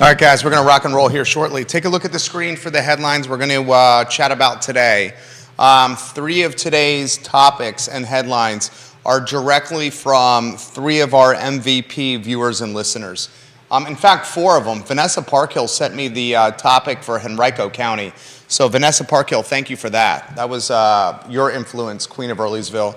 All right, guys, we're going to rock and roll here shortly. Take a look at the screen for the headlines we're going to chat about today. Three of today's topics and headlines are directly from three of our MVP viewers and listeners. In fact, four of them. Vanessa Parkhill sent me the topic for Henrico County. So Vanessa Parkhill, thank you for that. That was your influence, Queen of Earlysville.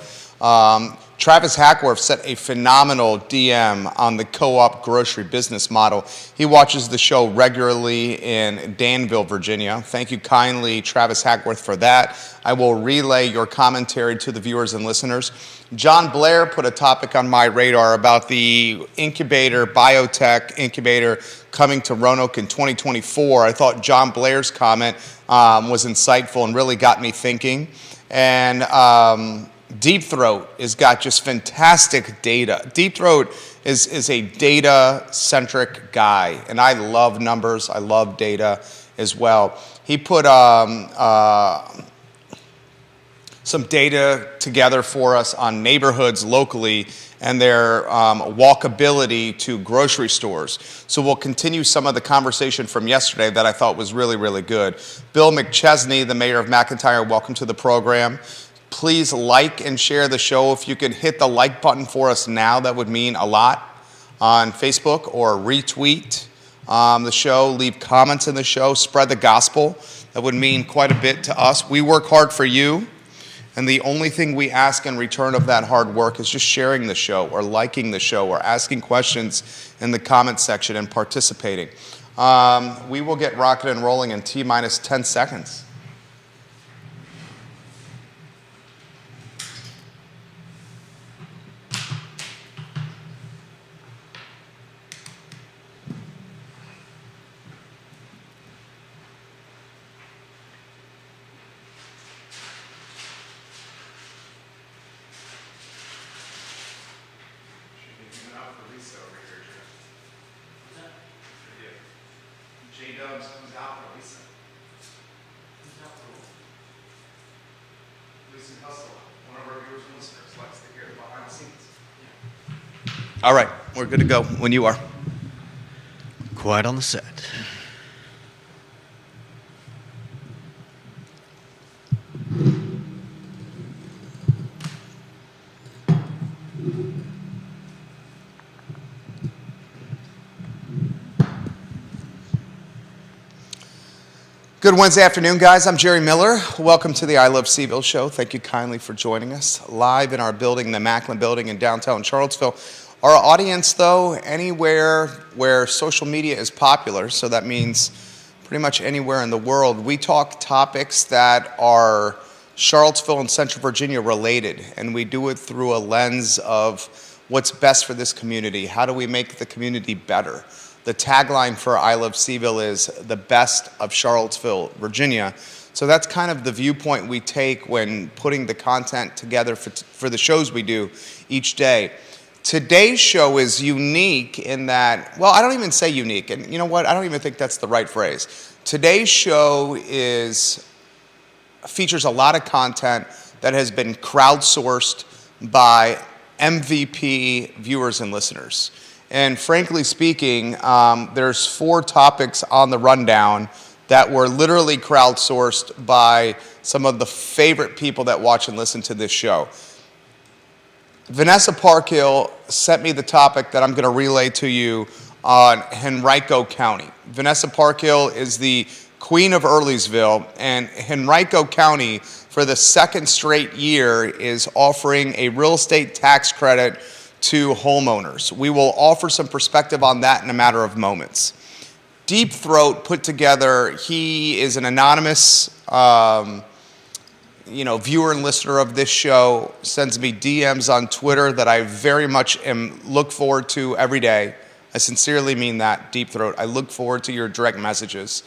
Travis Hackworth sent a phenomenal DM on the co-op grocery business model. He watches the show regularly in Danville, Virginia. Thank you kindly, Travis Hackworth, for that. I will relay your commentary to the viewers and listeners. John Blair put a topic on my radar about the incubator, biotech incubator coming to Roanoke in 2024. I thought John Blair's comment was insightful and really got me thinking. And Deep Throat has got just fantastic data. Deep Throat is a data-centric guy, and I love numbers. I love data as well. He put some data together for us on neighborhoods locally and their walkability to grocery stores. So we'll continue some of the conversation from yesterday that I thought was really, really good. Bill McChesney, the mayor of McIntyre, welcome to the program. Please like and share the show. If you could hit the like button for us now, that would mean a lot on Facebook, or retweet the show, leave comments in the show, spread the gospel. That would mean quite a bit to us. We work hard for you, and the only thing we ask in return of that hard work is just sharing the show or liking the show or asking questions in the comment section and participating. We will get rocking and rolling in T-minus 10 seconds. All right, we're good to go when you are. Quiet on the set. Good Wednesday afternoon, guys. I'm Jerry Miller. Welcome to the I Love CVille show. Thank you kindly for joining us live in our building, the Macklin Building in downtown Charlottesville. Our audience, though, anywhere where social media is popular, so that means pretty much anywhere in the world, we talk topics that are Charlottesville and Central Virginia related, and we do it through a lens of what's best for this community. How do we make the community better? The tagline for I Love CVille is the best of Charlottesville, Virginia. So that's kind of the viewpoint we take when putting the content together for the shows we do each day. Today's show is unique in that, well, I don't even say unique, and you know what? I don't even think that's the right phrase. Today's show features a lot of content that has been crowdsourced by MVP viewers and listeners. And frankly speaking, there's 4 topics on the rundown that were literally crowdsourced by some of the favorite people that watch and listen to this show. Vanessa Parkhill sent me the topic that I'm going to relay to you on Henrico County. Vanessa Parkhill is the Queen of Earlysville, and Henrico County, for the second straight year, is offering a real estate tax credit to homeowners. We will offer some perspective on that in a matter of moments. Deep Throat put together, he is an anonymous viewer and listener of this show, sends me DMs on Twitter that I very much look forward to every day. I sincerely mean that, Deep Throat. I look forward to your direct messages.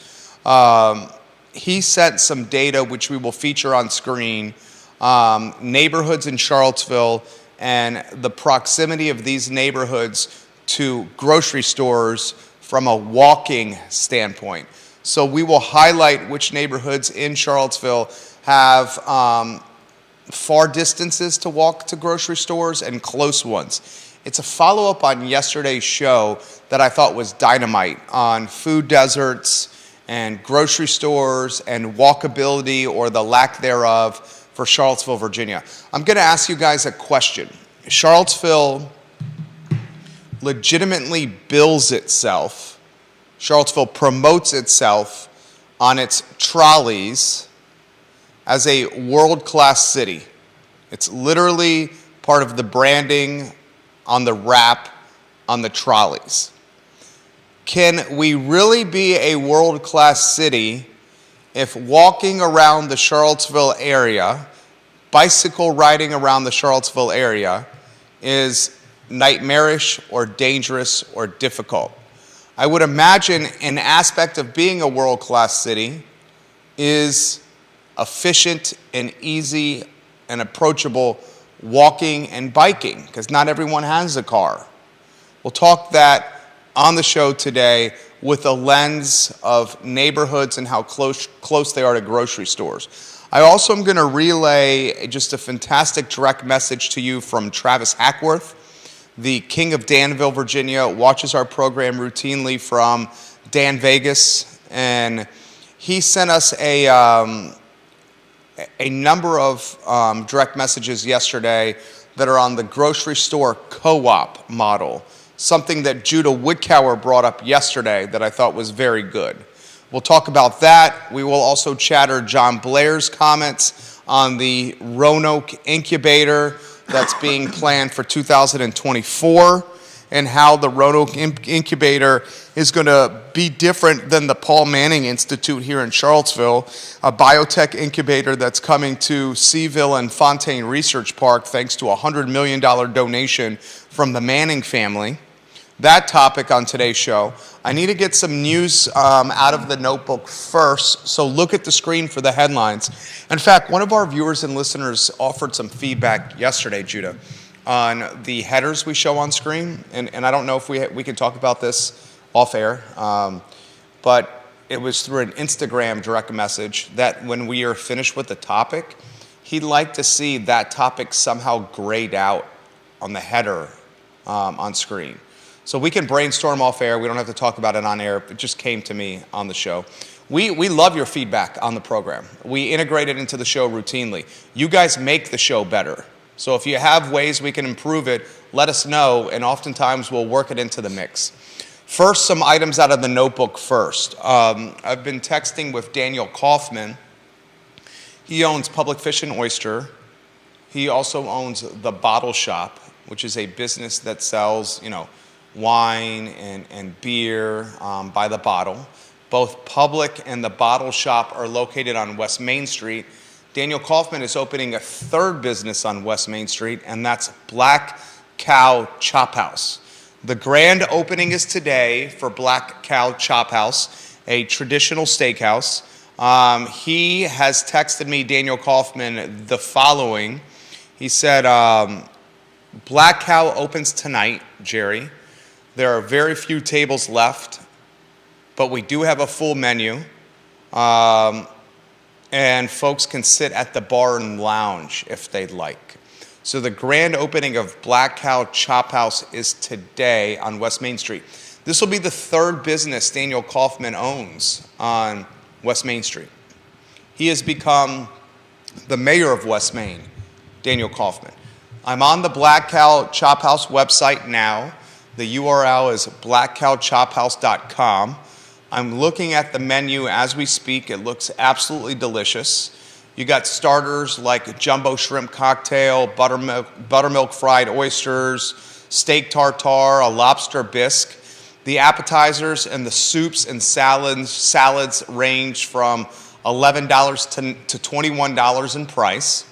He sent some data which we will feature on screen, neighborhoods in Charlottesville and the proximity of these neighborhoods to grocery stores from a walking standpoint. So we will highlight which neighborhoods in Charlottesville have far distances to walk to grocery stores and close ones. It's a follow-up on yesterday's show that I thought was dynamite on food deserts and grocery stores and walkability or the lack thereof for Charlottesville, Virginia. I'm going to ask you guys a question. Charlottesville legitimately bills itself, Charlottesville promotes itself on its trolleys as a world-class city. It's literally part of the branding on the wrap on the trolleys. Can we really be a world-class city if walking around the Charlottesville area, bicycle riding around the Charlottesville area, is nightmarish or dangerous or difficult? I would imagine an aspect of being a world-class city is efficient and easy and approachable walking and biking, because not everyone has a car. We'll talk that on the show today with a lens of neighborhoods and how close they are to grocery stores. I also am going to relay just a fantastic direct message to you from Travis Hackworth, the king of Danville, Virginia, watches our program routinely from Dan Vegas, and he sent us a number of direct messages yesterday that are on the grocery store co-op model, something that Judah Woodcower brought up yesterday that I thought was very good. We'll talk about that. We will also chatter John Blair's comments on the Roanoke incubator that's being planned for 2024 and how the Roanoke incubator is going to be different than the Paul Manning Institute here in Charlottesville, a biotech incubator that's coming to Seaville and Fontaine Research Park thanks to a $100 million donation from the Manning family. That topic on today's show. I need to get some news out of the notebook first, so look at the screen for the headlines. In fact, one of our viewers and listeners offered some feedback yesterday, Judah, on the headers we show on screen, and I don't know if we can talk about this off air, but it was through an Instagram direct message that when we are finished with the topic, he'd like to see that topic somehow grayed out on the header on screen. So we can brainstorm off air. We don't have to talk about it on air. It just came to me on the show. We love your feedback on the program. We integrate it into the show routinely. You guys make the show better. So if you have ways we can improve it, let us know, and oftentimes we'll work it into the mix. First, some items out of the notebook first. I've been texting with Daniel Kaufman. He owns Public Fish and Oyster. He also owns The Bottle Shop, which is a business that sells, wine and beer by the bottle. Both Public and The Bottle Shop are located on West Main Street. Daniel Kaufman is opening a third business on West Main Street, and that's Black Cow Chop House. The grand opening is today for Black Cow Chop House, a traditional steakhouse. He has texted me, Daniel Kaufman, the following. He said, Black Cow opens tonight, Jerry. There are very few tables left, but we do have a full menu, and folks can sit at the bar and lounge if they'd like. So the grand opening of Black Cow Chop House is today on West Main Street. This will be the third business Daniel Kaufman owns on West Main Street. He has become the mayor of West Main, Daniel Kaufman. I'm on the Black Cow Chop House website now. The URL is blackcowchophouse.com. I'm looking at the menu as we speak. It looks absolutely delicious. You got starters like jumbo shrimp cocktail, buttermilk fried oysters, steak tartare, a lobster bisque. The appetizers and the soups and salads range from $11 to $21 in price.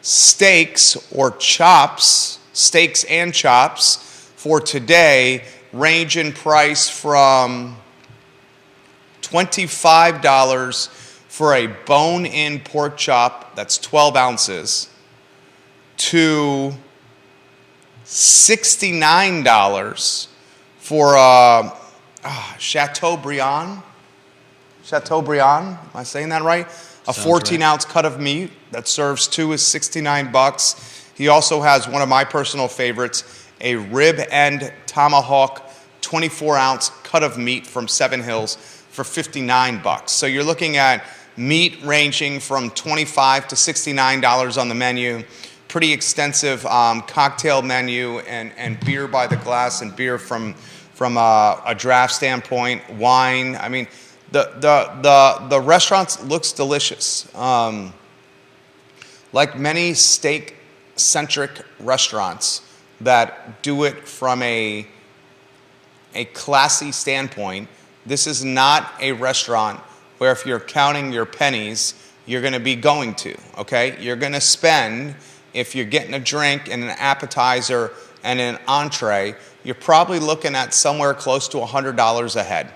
Steaks or chops, steaks and chops, for today range in price from $25 for a bone-in pork chop that's 12 ounces to $69 for Chateaubriand. Chateaubriand, am I saying that right? A 14-ounce cut of meat that serves two is $69. He also has one of my personal favorites, a rib end tomahawk 24-ounce cut of meat from Seven Hills for $59. So you're looking at meat ranging from $25 to $69 on the menu. Pretty extensive cocktail menu and beer by the glass and beer from a draft standpoint, wine. I mean, the restaurant looks delicious. Like many steak-centric restaurants that do it from a classy standpoint, this is not a restaurant where if you're counting your pennies, you're going to be going to, okay? You're going to spend, if you're getting a drink and an appetizer and an entree, you're probably looking at somewhere close to $100 a head.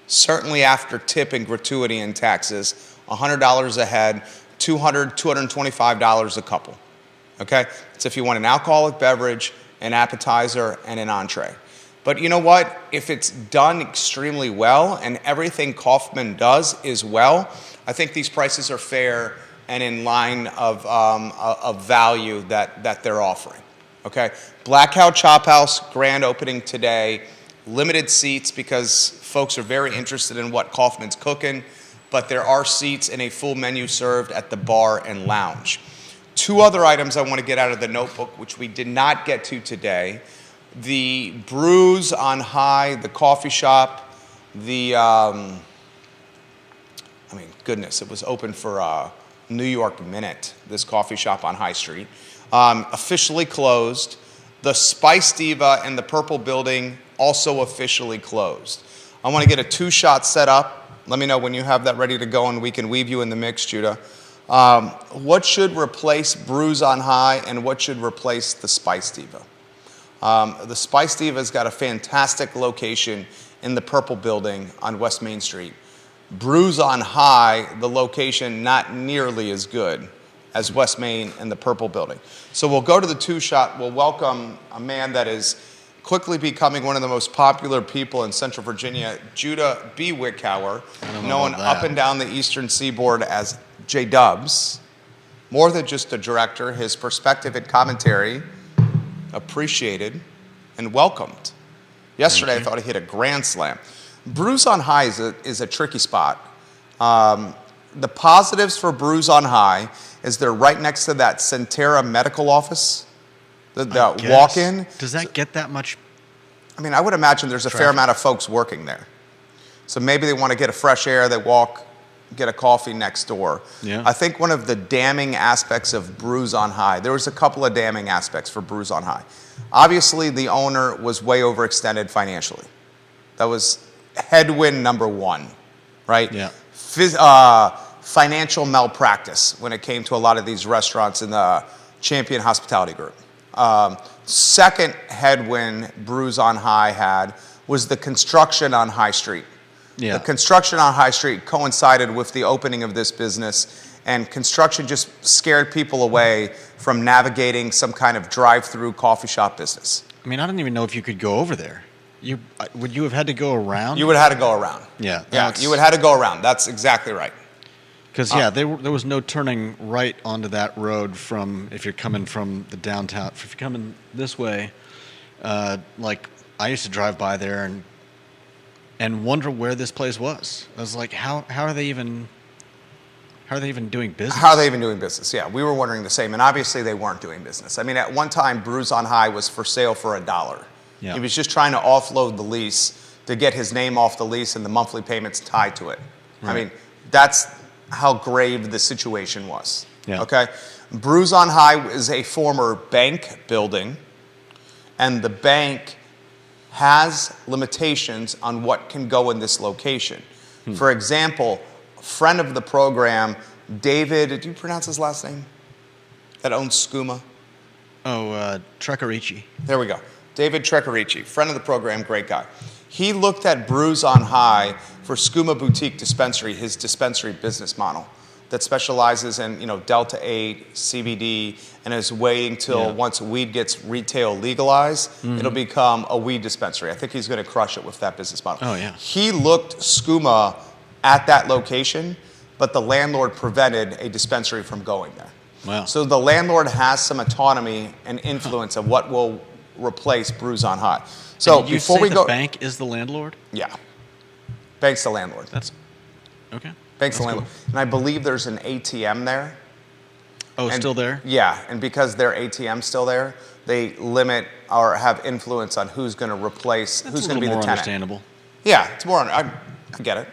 Certainly after tip and gratuity and taxes, $100 a head, $200, $225 a couple, okay? So if you want an alcoholic beverage, an appetizer, and an entree. But you know what? If it's done extremely well and everything Kaufman does is well, I think these prices are fair and in line of value that they're offering. Okay? Black Cow Chop House, grand opening today. Limited seats because folks are very interested in what Kaufman's cooking, but there are seats and a full menu served at the bar and lounge. Two other items I want to get out of the notebook, which we did not get to today. The Brews on High, the coffee shop, goodness, it was open for New York Minute, this coffee shop on High Street. Officially closed. The Spice Diva and the Purple Building also officially closed. I want to get a two-shot set up. Let me know when you have that ready to go and we can weave you in the mix, Judah. What should replace Brews on High and what should replace the Spice Diva? The Spice Diva's got a fantastic location in the Purple Building on West Main Street. Brews on High, the location not nearly as good as West Main and the Purple Building. So we'll go to the two-shot. We'll welcome a man that is quickly becoming one of the most popular people in Central Virginia, Judah B. Wickhauer, known up and down the Eastern Seaboard as J-Dubs. More than just a director, his perspective and commentary appreciated and welcomed. Yesterday, I thought he hit a grand slam. Brews on High is a tricky spot. The positives for Brews on High is they're right next to that Centera medical office, the walk-in. Does that get that much? I mean, I would imagine there's a fair amount of folks working there. So maybe they want to get a fresh air, they walk, get a coffee next door. Yeah. I think one of the damning aspects of Brews on High, there was a couple of damning aspects for Brews on High. Obviously, the owner was way overextended financially. That was headwind number one, right? Yeah. Financial malpractice when it came to a lot of these restaurants in the Champion Hospitality Group. Second headwind Brews on High had was the construction on High Street. Yeah. The construction on High Street coincided with the opening of this business, and construction just scared people away from navigating some kind of drive-through coffee shop business. I mean, I don't even know if you could go over there. Would you have had to go around? You would have had to go around. Yeah. Yeah, you would have had to go around. That's exactly right. Because, there was no turning right onto that road from, if you're coming from the downtown. If you're coming this way, like, I used to drive by there and wonder where this place was. I was like, how are they even doing business? How are they even doing business? Yeah, we were wondering the same, and obviously they weren't doing business. I mean, at one time, Brews on High was for sale for $1. Yeah. He was just trying to offload the lease to get his name off the lease and the monthly payments tied to it. Right. I mean, that's how grave the situation was. Yeah. Okay? Brews on High is a former bank building, and the bank has limitations on what can go in this location. For example, friend of the program, David, did you pronounce his last name? That owns Skooma? Trecarici. There we go. David Trecarici, friend of the program, great guy. He looked at Brews on High for Skooma Boutique Dispensary, his dispensary business model that specializes in, Delta 8, CBD, and is waiting till once weed gets retail legalized, it'll become a weed dispensary. I think he's going to crush it with that business model. Oh, yeah. He looked Skooma at that location, but the landlord prevented a dispensary from going there. Wow. So the landlord has some autonomy and influence of what will replace Brews on High. So Did you before say we the go, bank is the landlord? yeah, bank's the landlord. That's okay. Bank's the That's landlord, and I believe there's an ATM there. Oh, And- still there? Yeah, and because their ATM's still there, they limit or have influence on who's going to replace, That's who's a going to be little the more tenant. understandable. Yeah, it's more. I get it.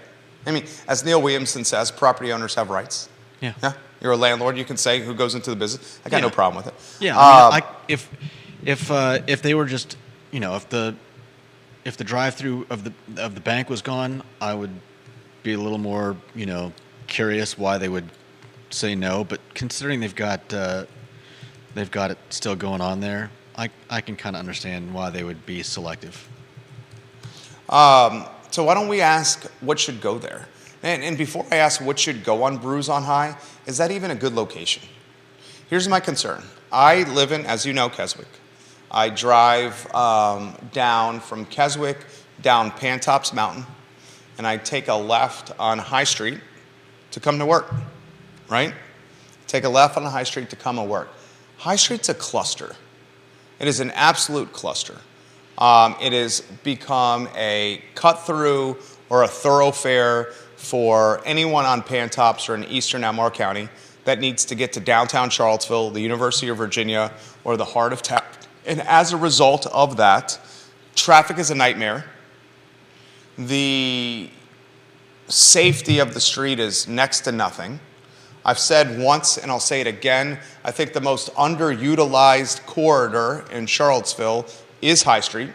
I mean, as Neil Williamson says, property owners have rights. Yeah. Yeah, you're a landlord. You can say who goes into the business. I got Yeah. no problem with it. Yeah, I mean, if they were just, if the drive-through of the bank was gone, I would be a little more, curious why they would say no. But considering they've got it still going on there, I can kind of understand why they would be selective. So why don't we ask what should go there? And before I ask what should go on Brews on High, is that even a good location? Here's my concern. I live in, as you know, Keswick. I drive down from Keswick down Pantops Mountain, and I take a left on High Street to come to work, right? Take a left on High Street to come to work. High Street's a cluster. It is an absolute cluster. It has become a cut-through or a thoroughfare for anyone on Pantops or in eastern Albemarle County that needs to get to downtown Charlottesville, the University of Virginia, or the heart of town. And as a result of that, traffic is a nightmare. The safety of the street is next to nothing. I've said once, and I'll say it again, I think the most underutilized corridor in Charlottesville is High Street,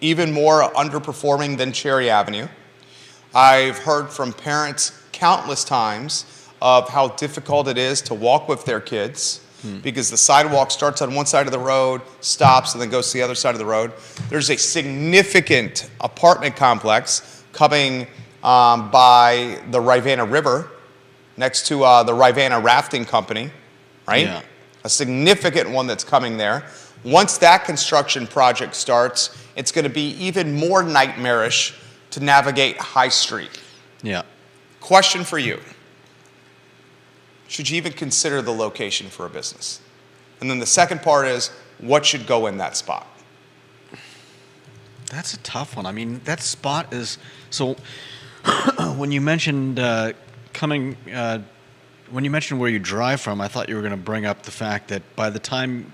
even more underperforming than Cherry Avenue. I've heard from parents countless times of how difficult it is to walk with their kids because the sidewalk starts on one side of the road, stops, and then goes to the other side of the road. There's a significant apartment complex coming by the Rivanna River next to the Rivanna Rafting Company, right? Yeah. A significant one that's coming there. Once that construction project starts, it's going to be even more nightmarish to navigate High Street. Yeah. Question for you. Should you even consider the location for a business? And then the second part is, what should go in that spot? That's a tough one. I mean, that spot is so. When you mentioned when you mentioned where you drive from, I thought you were going to bring up the fact that by the time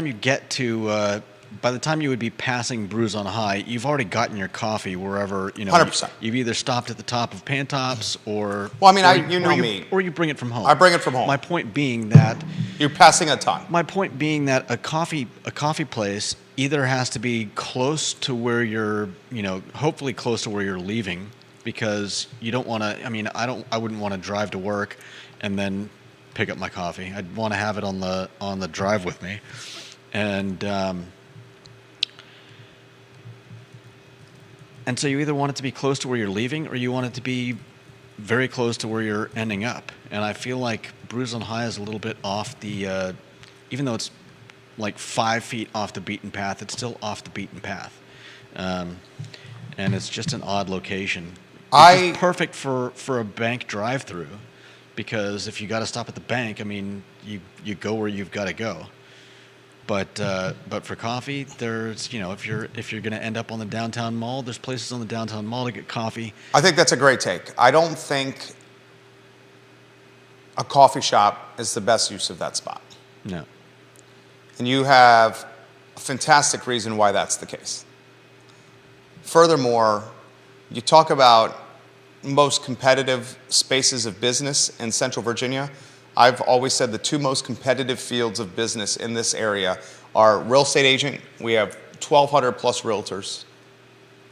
you get to by the time you would be passing Brews on High, you've already gotten your coffee wherever 100%. You've either stopped at the top of Pantops or Well, I mean, or you know me. or you bring it from home. I bring it from home. My point being that You're passing a ton. My point being that a coffee place either has to be close to where you're, hopefully close to where you're leaving, because you don't want to. I mean, I wouldn't want to drive to work and then pick up my coffee. I'd want to have it on the drive with me, and so you either want it to be close to where you're leaving, or you want it to be very close to where you're ending up. And I feel like Brews on High is a little bit off the, even though it's like 5 feet off the beaten path, it's still off the beaten path. And it's just an odd location. It's perfect for a bank drive-through, because if you got to stop at the bank, I mean, you go where you've got to go. But for coffee, there's if you're going to end up on the downtown mall, there's places on the downtown mall to get coffee. I think that's a great take. I don't think a coffee shop is the best use of that spot. No. And you have a fantastic reason why that's the case. Furthermore, you talk about most competitive spaces of business in Central Virginia. I've always said the two most competitive fields of business in this area are real estate agent. We have 1,200 plus realtors,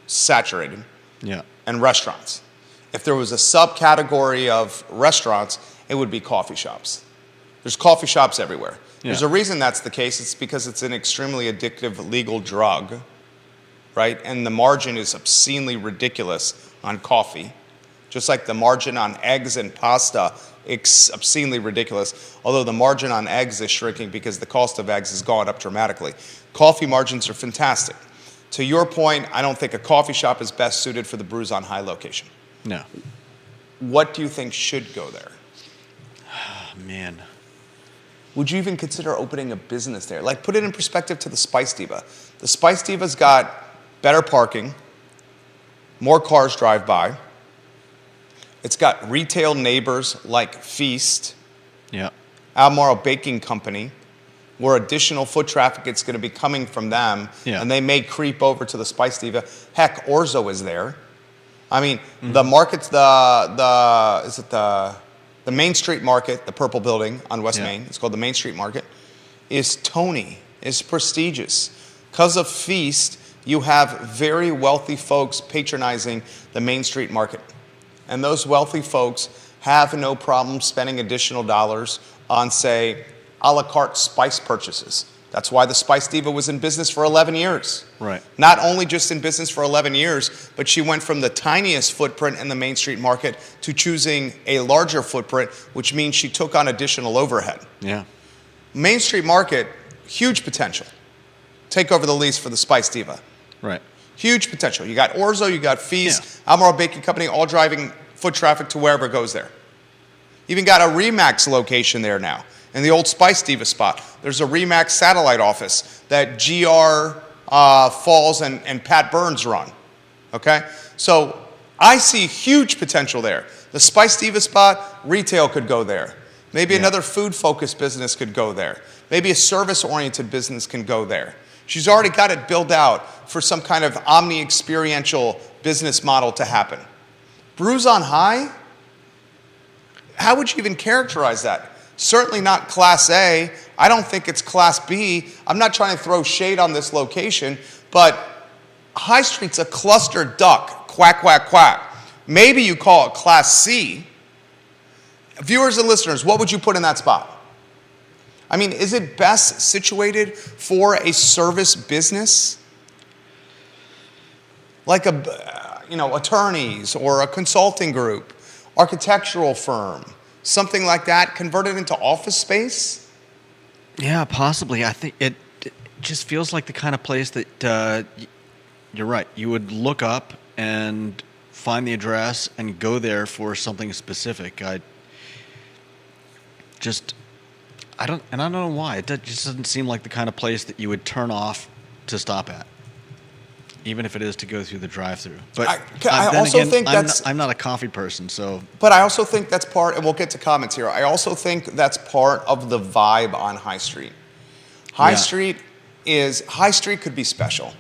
saturated. Yeah. And restaurants. If there was a subcategory of restaurants, it would be coffee shops. There's coffee shops everywhere. Yeah. There's a reason that's the case. It's because it's an extremely addictive legal drug, right? And the margin is obscenely ridiculous on coffee. Just like the margin on eggs and pasta, it's obscenely ridiculous. Although the margin on eggs is shrinking because the cost of eggs has gone up dramatically. Coffee margins are fantastic. To your point, I don't think a coffee shop is best suited for the Brews on High location. No. What do you think should go there? Oh, man. would you even consider opening a business there? Like, put it in perspective to the Spice Diva. The Spice Diva's got better parking, more cars drive by. It's got retail neighbors like Feast, Yeah. Albemarle Baking Company, where additional foot traffic is going to be coming from them, Yeah. and they may creep over to the Spice Diva. Heck, Orzo is there. I mean, the market's the Main Street Market, the purple building on West Yeah. Main. It's called the Main Street Market. Is Tony, is prestigious. Because of Feast, you have very wealthy folks patronizing the Main Street Market. And those wealthy folks have no problem spending additional dollars on, say, a la carte spice purchases. That's why the Spice Diva was in business for 11 years. Right. Not only just in business for 11 years, but she went from the tiniest footprint in the Main Street Market to choosing a larger footprint, which means she took on additional overhead. Yeah. Main Street Market, huge potential. Take over the lease for the Spice Diva. Right. Huge potential. You got Orzo, you got Feast, Yeah. Albemarle Baking Company, all driving foot traffic to wherever it goes there. Even got a Remax location there now. In the old Spice Diva spot, there's a Remax satellite office that GR Falls and Pat Burns run. Okay? So I see huge potential there. The Spice Diva spot, retail could go there. Maybe another food-focused business could go there. Maybe a service-oriented business can go there. She's already got it built out for some kind of omni-experiential business model to happen. Brews on High? How would you even characterize that? Certainly not Class A. I don't think it's Class B. I'm not trying to throw shade on this location, but High Street's a cluster duck. Quack, quack, quack. Maybe you call it Class C. Viewers and listeners, what would you put in that spot? I mean, is it best situated for a service business? Like attorneys or a consulting group, architectural firm, something like that, converted into office space? Yeah, possibly. I think it just feels like the kind of place that you're right. You would look up and find the address and go there for something specific. I don't know why. It just doesn't seem like the kind of place that you would turn off to stop at, even if it is to go through the drive-through. But I then also again, think I'm not a coffee person, so. But I also think that's part, and we'll get to comments here. I also think that's part of the vibe on High Street. High Street could be special.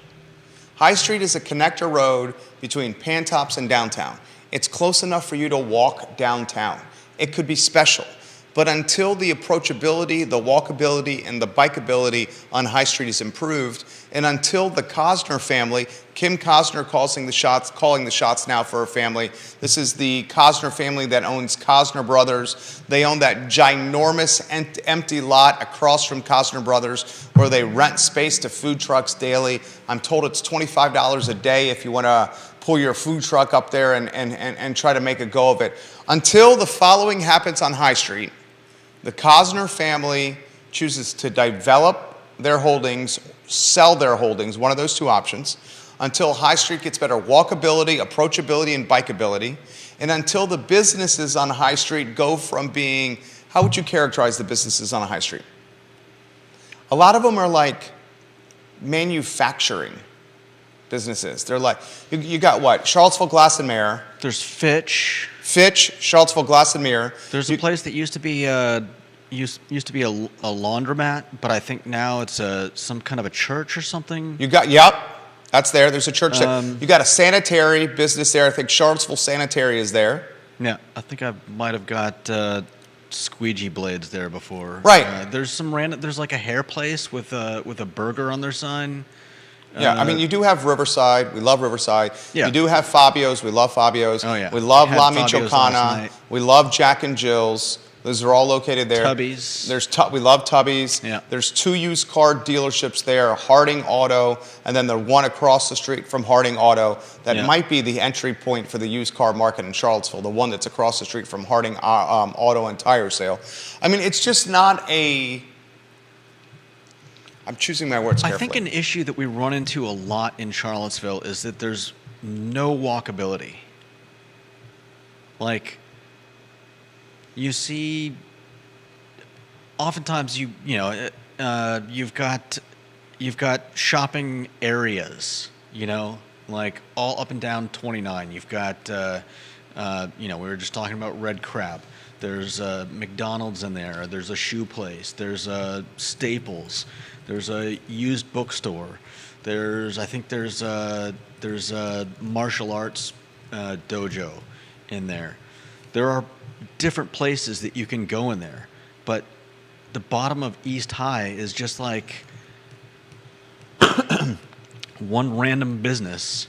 High Street is a connector road between Pantops and downtown. It's close enough for you to walk downtown. It could be special. But until the approachability, the walkability, and the bikeability on High Street is improved, and until the Cosner family, Kim Cosner calling the shots now for her family. This is the Cosner family that owns Cosner Brothers. They own that ginormous empty lot across from Cosner Brothers where they rent space to food trucks daily. I'm told it's $25 a day if you want to pull your food truck up there and try to make a go of it. Until the following happens on High Street, the Cosner family chooses to develop their holdings, sell their holdings, one of those two options, until High Street gets better walkability, approachability, and bikeability, and until the businesses on High Street go from being, how would you characterize the businesses on a High Street? A lot of them are like manufacturing businesses. They're like, you got what? Charlottesville Glass and Mirror. There's Fitch, Charlottesville Glass and Mirror. There's a place that used to be a laundromat, but I think now it's some kind of a church or something. That's there. There's a church there. You got a sanitary business there. I think Charlottesville Sanitary is there. Yeah, I think I might have got squeegee blades there before. Right. There's like a hair place with a burger on their sign. Yeah, I mean, you do have Riverside. We love Riverside. Yeah. You do have Fabio's. We love Fabio's. Oh, yeah. We love Had La Fabio's last Michoacana. night. We love Jack and Jill's. Those are all located there. Tubby's. We love Tubby's. Yeah. There's 2 used car dealerships there, Harding Auto, and then the one across the street from Harding Auto that might be the entry point for the used car market in Charlottesville, the one that's across the street from Harding Auto and Tire Sale. I mean, it's just not a... I'm choosing my words carefully. I think an issue that we run into a lot in Charlottesville is that there's no walkability. Like, you see oftentimes you've got shopping areas, like all up and down 29. You've got we were just talking about Red Crab. There's a McDonald's in there. There's a shoe place. There's a Staples. There's a used bookstore. There's a martial arts dojo in there. There are different places that you can go in there, but the bottom of East High is just like one random business,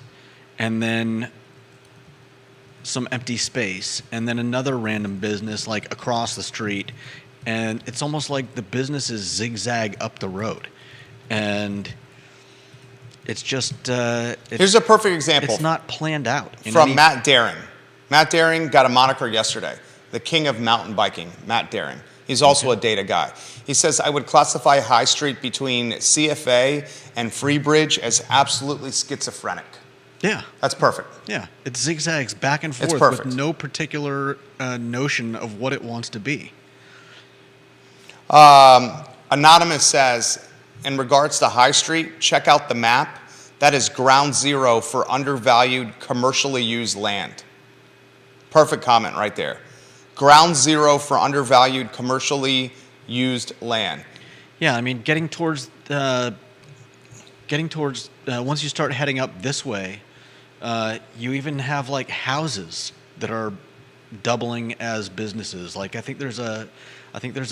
and then some empty space, and then another random business like across the street, and it's almost like the businesses zigzag up the road, and it's just Here's a perfect example. It's not planned out From Matt Daring. Matt Daring got a moniker yesterday, the king of mountain biking, Matt Daring. He's also a data guy. He says, I would classify High Street between CFA and Freebridge as absolutely schizophrenic. Yeah. That's perfect. Yeah. It zigzags back and forth with no particular notion of what it wants to be. Anonymous says, in regards to High Street, check out the map. That is ground zero for undervalued commercially used land. Perfect comment right there. Ground zero for undervalued commercially used land. Yeah, I mean, getting towards once you start heading up this way, you even have like houses that are doubling as businesses. Like I think there's a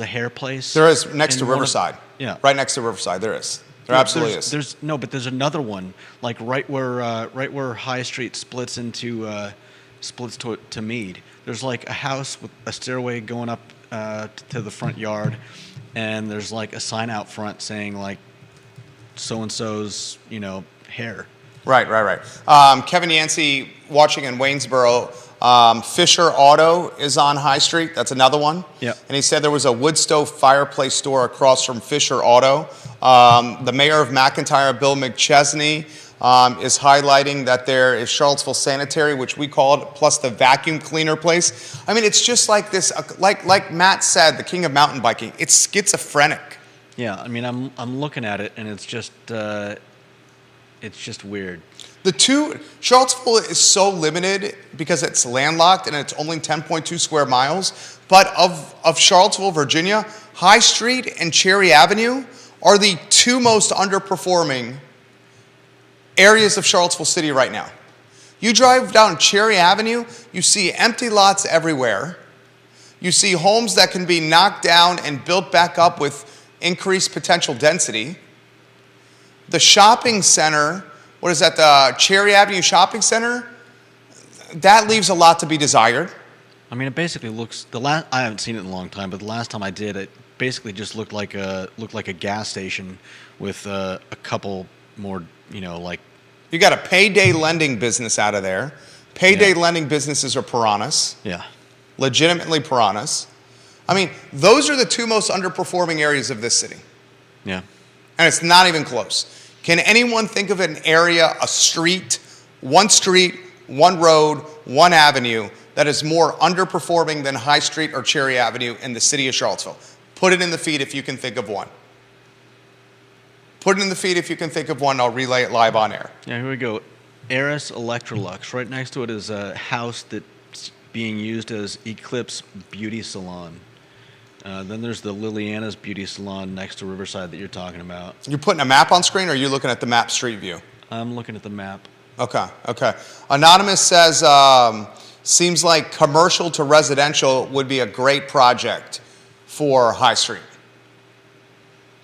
hair place. There is next to Riverside. Yeah, right next to Riverside. There is. There absolutely is. But there's another one like right where High Street splits to Mead. There's like a house with a stairway going up to the front yard, and there's like a sign out front saying like so and so's hair. Right. Kevin Yancey watching in Waynesboro. Fisher Auto is on High Street. That's another one. Yeah. And he said there was a wood stove fireplace store across from Fisher Auto. The mayor of McIntyre, Bill McChesney, is highlighting that there is Charlottesville Sanitary, which we call it, plus the vacuum cleaner place. I mean, it's just like this, like Matt said, the king of mountain biking. It's schizophrenic. Yeah, I mean, I'm looking at it, and it's just weird. Charlottesville is so limited because it's landlocked and it's only 10.2 square miles. But of Charlottesville, Virginia, High Street and Cherry Avenue are the two most underperforming areas of Charlottesville City right now. You drive down Cherry Avenue, you see empty lots everywhere. You see homes that can be knocked down and built back up with increased potential density. The shopping center, what is that, the Cherry Avenue Shopping Center? That leaves a lot to be desired. I mean, it basically looks, I haven't seen it in a long time, but the last time I did, it basically just looked like a gas station with a couple more, like. You got a payday lending business out of there. Payday lending businesses are piranhas. Yeah. Legitimately piranhas. I mean, those are the two most underperforming areas of this city. Yeah. And it's not even close. Can anyone think of an area, a street, one road, one avenue that is more underperforming than High Street or Cherry Avenue in the city of Charlottesville? Put it in the feed if you can think of one. Put it in the feed if you can think of one. I'll relay it live on air. Yeah, here we go. Eris Electrolux. Right next to it is a house that's being used as Eclipse Beauty Salon. Then there's the Liliana's Beauty Salon next to Riverside that you're talking about. You're putting a map on screen, or are you looking at the map street view? I'm looking at the map. Okay. Anonymous says, seems like commercial to residential would be a great project for High Street.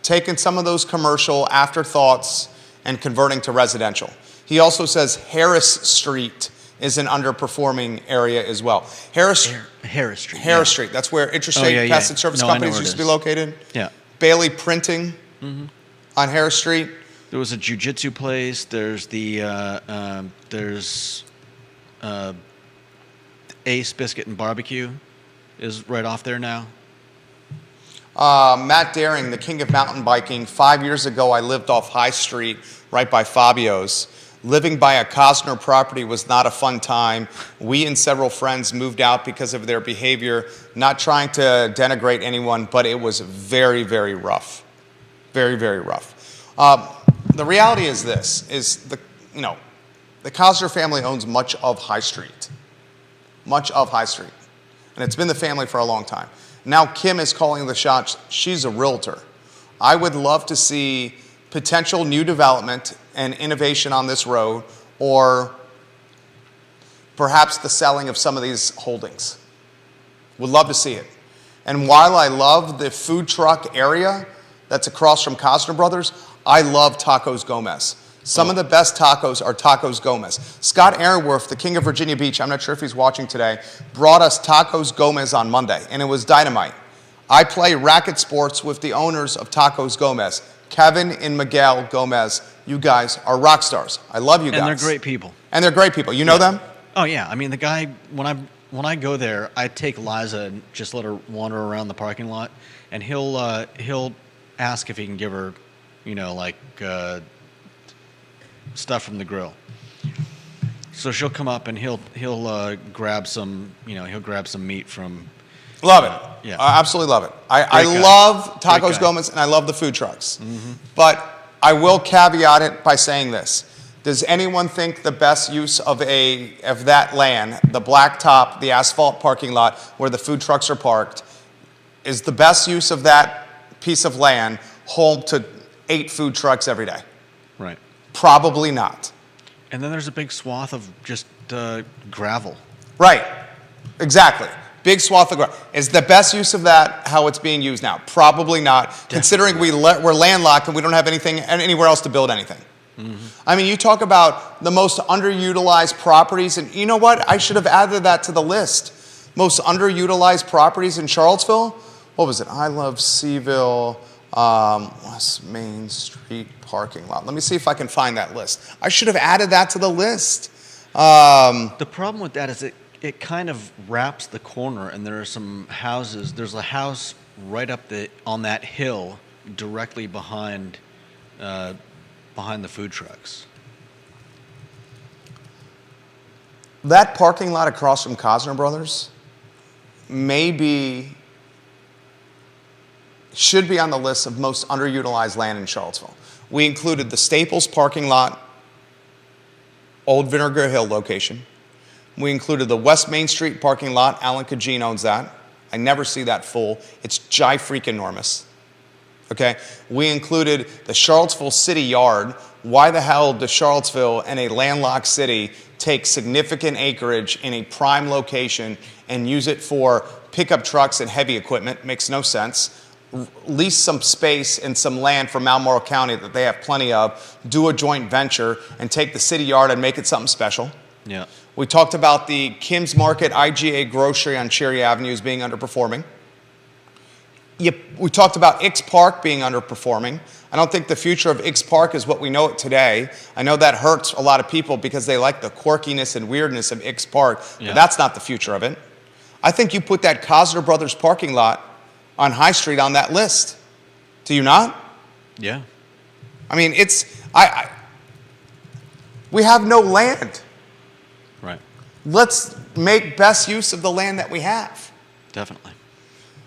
Taking some of those commercial afterthoughts and converting to residential. He also says Harris Street is an underperforming area as well. Harris Street. That's where Interstate Pest and Service Companies used to be located. Yeah. Bailey Printing on Harris Street. There was a jiu-jitsu place. There's the Ace Biscuit and Barbecue is right off there now. Matt Daring, the king of mountain biking. 5 years ago, I lived off High Street, right by Fabio's. Living by a Costner property was not a fun time. We and several friends moved out because of their behavior, not trying to denigrate anyone, but it was very, very rough. Very, very rough. The reality is this, the Costner family owns much of High Street. Much of High Street. And it's been the family for a long time. Now Kim is calling the shots. She's a realtor. I would love to see potential new development and innovation on this road, or perhaps the selling of some of these holdings. Would love to see it. And while I love the food truck area that's across from Costner Brothers, I love Tacos Gomez. Some of the best tacos are Tacos Gomez. Scott Aaronworth, the king of Virginia Beach, I'm not sure if he's watching today, brought us Tacos Gomez on Monday, and it was dynamite. I play racket sports with the owners of Tacos Gomez. Kevin and Miguel Gomez, you guys are rock stars. I love you guys. And they're great people. And they're great people. You know them? Oh yeah. I mean, the guy, when I go there, I take Liza and just let her wander around the parking lot, and he'll ask if he can give her, stuff from the grill. So she'll come up and he'll grab some, he'll grab some meat from. Love it. Yeah. I absolutely love it. I Great guy. love Tacos Gomez, and I love the food trucks. Mm-hmm. But I will caveat it by saying this. Does anyone think the best use of that land, the blacktop, the asphalt parking lot where the food trucks are parked, is the best use of that piece of land home to 8 food trucks every day? Right. Probably not. And then there's a big swath of just gravel. Right. Exactly. Big swath of gravel. Is the best use of that how it's being used now? Probably not, considering we're landlocked and we don't have anything anywhere else to build anything. Mm-hmm. I mean, you talk about the most underutilized properties, and you know what? I should have added that to the list. Most underutilized properties in Charlottesville? What was it? I Love Seaville, West Main Street parking lot. Let me see if I can find that list. I should have added that to the list. The problem with that is it kind of wraps the corner, and there are some houses. There's a house right up on that hill directly behind the food trucks. That parking lot across from Costner Brothers should be on the list of most underutilized land in Charlottesville. We included the Staples parking lot, Old Vinegar Hill location. We included the West Main Street parking lot. Alan Kajin owns that. I never see that full. It's freaking-enormous. Okay? We included the Charlottesville City Yard. Why the hell does Charlottesville and a landlocked city take significant acreage in a prime location and use it for pickup trucks and heavy equipment? Makes no sense. Lease some space and some land from Albemarle County that they have plenty of, do a joint venture, and take the city yard and make it something special. Yeah. We talked about the Kim's Market IGA grocery on Cherry Avenue as being underperforming. We talked about Ix Park being underperforming. I don't think the future of Ix Park is what we know it today. I know that hurts a lot of people because they like the quirkiness and weirdness of Ix Park, but that's not the future of it. I think you put that Costner Brothers parking lot on High Street on that list. Do you not? Yeah. I mean, we have no land. Right. Let's make best use of the land that we have. Definitely.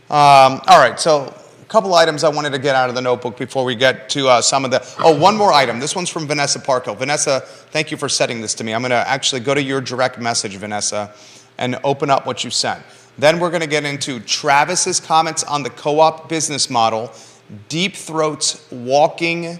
All right, so a couple items I wanted to get out of the notebook before we get to some of the... one more item. This one's from Vanessa Parkhill. Vanessa, thank you for sending this to me. I'm going to actually go to your direct message, Vanessa, and open up what you sent. Then we're going to get into Travis's comments on the co-op business model, Deep Throat's walking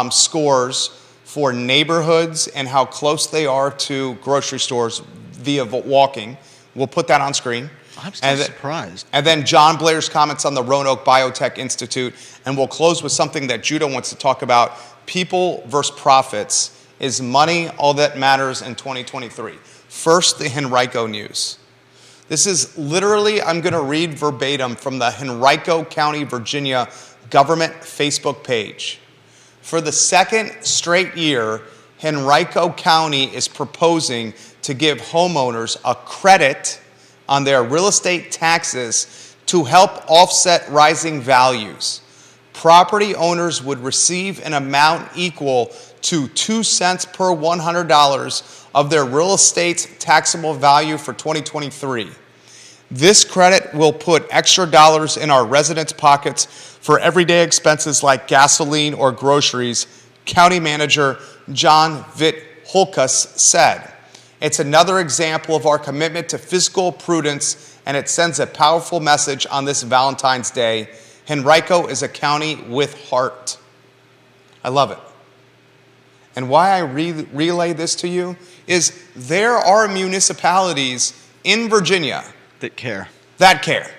scores for neighborhoods and how close they are to grocery stores via walking. We'll put that on screen. I'm still surprised. And then John Blair's comments on the Roanoke Biotech Institute. And we'll close with something that Judah wants to talk about. People versus profits. Is money all that matters in 2023? First, the Henrico news. This is literally, I'm going to read verbatim from the Henrico County, Virginia government Facebook page. For the second straight year, Henrico County is proposing to give homeowners a credit on their real estate taxes to help offset rising values. property owners would receive an amount equal to 2 cents per $100 of their real estate's taxable value for 2023. This credit will put extra dollars in our residents' pockets for everyday expenses like gasoline or groceries, County Manager John Vitt-Holkus said. It's another example of our commitment to fiscal prudence, and it sends a powerful message on this Valentine's Day. Henrico is a county with heart. I love it. And why I relay this to you is there are municipalities in Virginia That care. that care.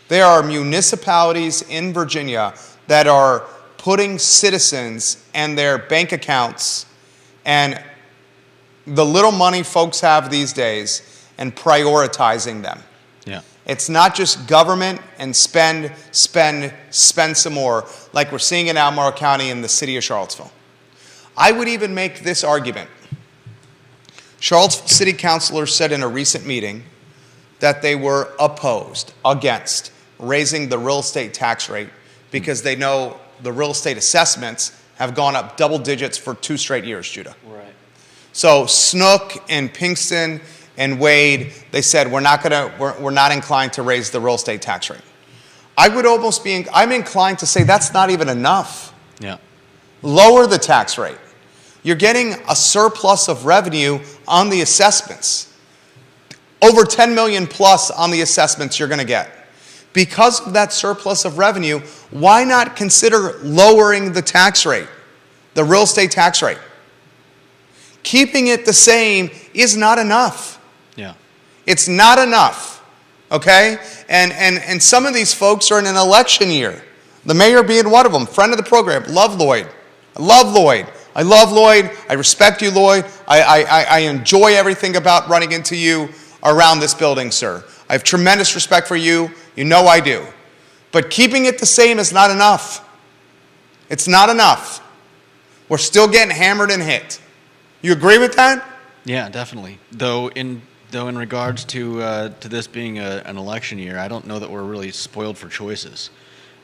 There are municipalities in Virginia that are putting citizens and their bank accounts and the little money folks have these days and prioritizing them. Yeah. It's not just government and spend some more like we're seeing in Albemarle County in the city of Charlottesville. I would even make this argument. Charlottesville City Councilors said in a recent meeting that they were against raising the real estate tax rate because they know the real estate assessments have gone up double digits for 2 straight years, Judah. Right. So Snook and Pinkston and Wade, they said we're not inclined to raise the real estate tax rate. I'm inclined to say that's not even enough. Yeah. Lower the tax rate. You're getting a surplus of revenue on the assessments. Over 10 million plus on the assessments you're going to get. Because of that surplus of revenue, why not consider lowering the tax rate, the real estate tax rate? Keeping it the same is not enough. Yeah. It's not enough, okay? And some of these folks are in an election year. The mayor being one of them, friend of the program, love Lloyd. I love Lloyd. I love Lloyd. I respect you, Lloyd. I enjoy everything about running into you around this building, sir. I have tremendous respect for you. You know I do. But keeping it the same is not enough. It's not enough. We're still getting hammered and hit. You agree with that? Yeah, definitely. Though in regards to this being an election year, I don't know that we're really spoiled for choices.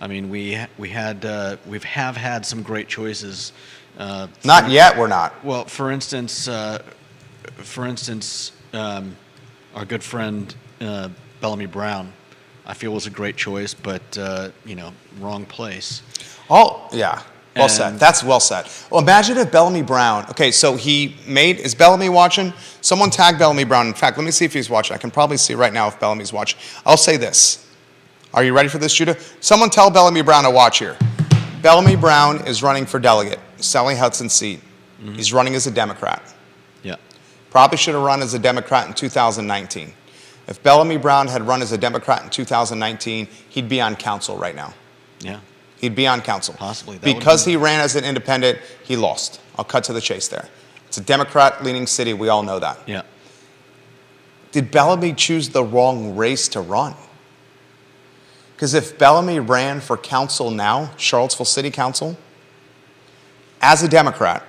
I mean, we have had some great choices. Not yet. We're not. Well, for instance, our good friend Bellamy Brown, I feel was a great choice, but wrong place. Oh yeah. Well said. That's well said. Well, imagine if Bellamy Brown, okay, so is Bellamy watching? Someone tag Bellamy Brown. In fact, let me see if he's watching. I can probably see right now if Bellamy's watching. I'll say this. Are you ready for this, Judah? Someone tell Bellamy Brown to watch here. Bellamy Brown is running for delegate, Sally Hudson's seat. Mm-hmm. He's running as a Democrat. Yeah. Probably should have run as a Democrat in 2019. If Bellamy Brown had run as a Democrat in 2019, he'd be on council right now. Yeah. He'd be on council. Possibly. Because he ran as an independent, he lost. I'll cut to the chase there. It's a Democrat-leaning city. We all know that. Yeah. Did Bellamy choose the wrong race to run? Because if Bellamy ran for council now, Charlottesville City Council, as a Democrat,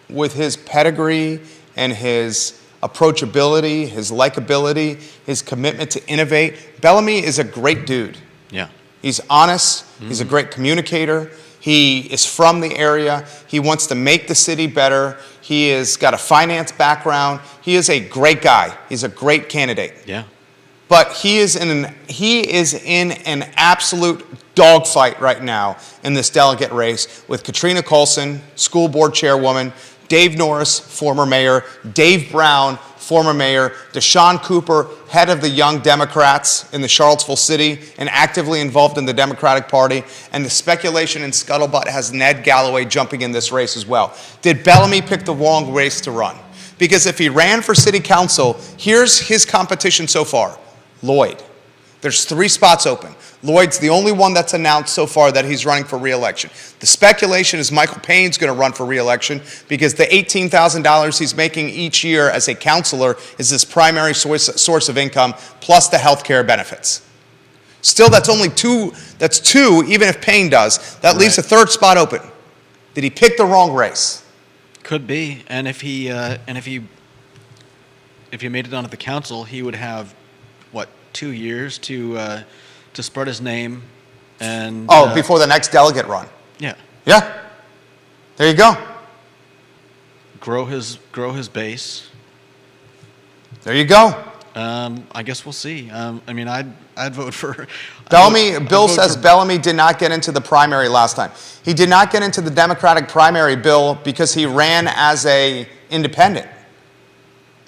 with his pedigree and his approachability, his likability, his commitment to innovate, Bellamy is a great dude. Yeah. He's honest. Mm-hmm. He's a great communicator. He is from the area. He wants to make the city better. He has got a finance background. He is a great guy. He's a great candidate. Yeah. But he is in an absolute dogfight right now in this delegate race with Katrina Coulson, school board chairwoman, Dave Norris, former mayor, Dave Brown, former mayor, Deshaun Cooper, head of the Young Democrats in the Charlottesville city and actively involved in the Democratic Party, and the speculation and scuttlebutt has Ned Galloway jumping in this race as well. Did Bellamy pick the wrong race to run? Because if he ran for city council, here's his competition so far. Lloyd. There's 3 spots open. Lloyd's the only one that's announced so far that he's running for re-election. The speculation is Michael Payne's going to run for re-election because the $18,000 he's making each year as a counselor is his primary source of income, plus the health care benefits. Still, that's only 2. That's 2, even if Payne does. That leaves a 3rd spot open. Did he pick the wrong race? Could be. And if he made it onto the council, he would have 2 years to spread his name And Before the next delegate run. yeah, Yeah. There you go. grow his base. There you go. I guess we'll see. I mean, I'd vote for Bellamy. Bill vote says for- Bellamy did not get into the primary last time. He did not get into the Democratic primary, Bill, because he ran as a independent.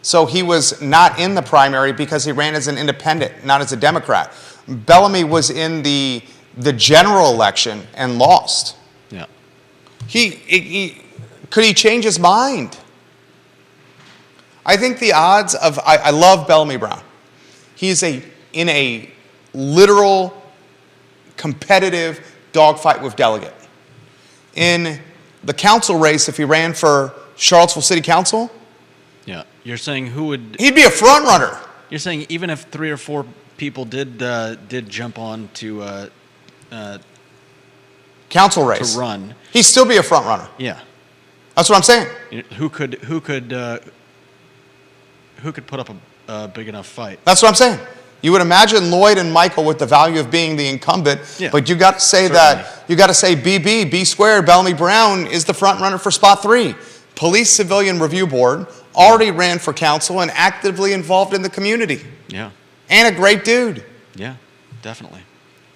So he was not in the primary because he ran as an independent, not as a Democrat. Bellamy was in the general election and lost. Yeah. Could he change his mind? I think the odds of I love Bellamy Brown. He's in a literal competitive dogfight with delegate. In the council race, if he ran for Charlottesville City Council, Yeah. You're saying who would? he'd be a front runner. You're saying even if 3 or 4 people did jump on to Council race. run, He'd still be a front runner. yeah, That's what I'm saying. who could put up a big enough fight? That's what I'm saying. You would imagine Lloyd and Michael with the value of being the incumbent, Yeah, but you got to say B squared, Bellamy Brown is the front runner for spot 3. Police Civilian Review Board already ran for council and actively involved in the community. Yeah, And a great dude. yeah, definitely.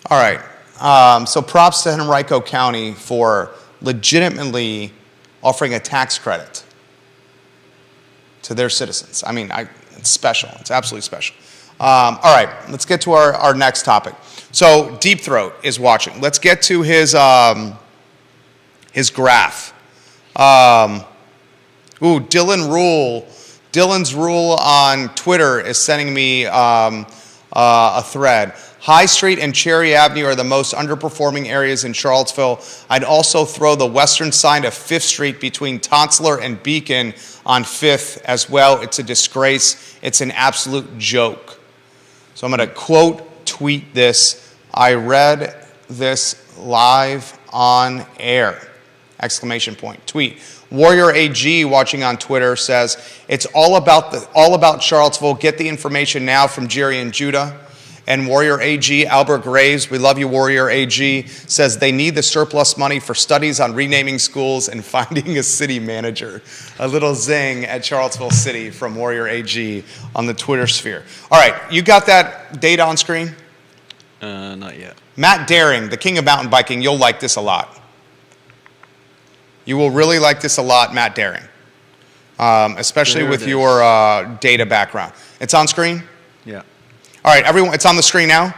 All right. So props to Henrico County for legitimately offering a tax credit to their citizens. I mean, it's special. It's absolutely special. All right, let's get to our next topic. So Deep Throat is watching. Let's get to his graph. Dylan's Rule on Twitter is sending me a thread. High Street and Cherry Avenue are the most underperforming areas in Charlottesville. I'd also throw the western side of 5th Street between Tonsler and Beacon on 5th as well. It's a disgrace. It's an absolute joke. So I'm going to quote tweet this. I read this live on air. Exclamation point. Tweet. Warrior AG watching on Twitter says, it's all about Charlottesville. Get the information now from Jerry and Judah. And Warrior AG, Albert Graves, we love you, Warrior AG, says they need the surplus money for studies on renaming schools and finding a city manager. A little zing at Charlottesville City from Warrior AG on the Twitter sphere. All right, you got that data on screen? Not yet. Matt Daring, the king of mountain biking, you'll like this a lot. You will really like this a lot, Matt Daring, especially There with it is. your data background. It's on screen? Yeah. All right, everyone, it's on the screen now?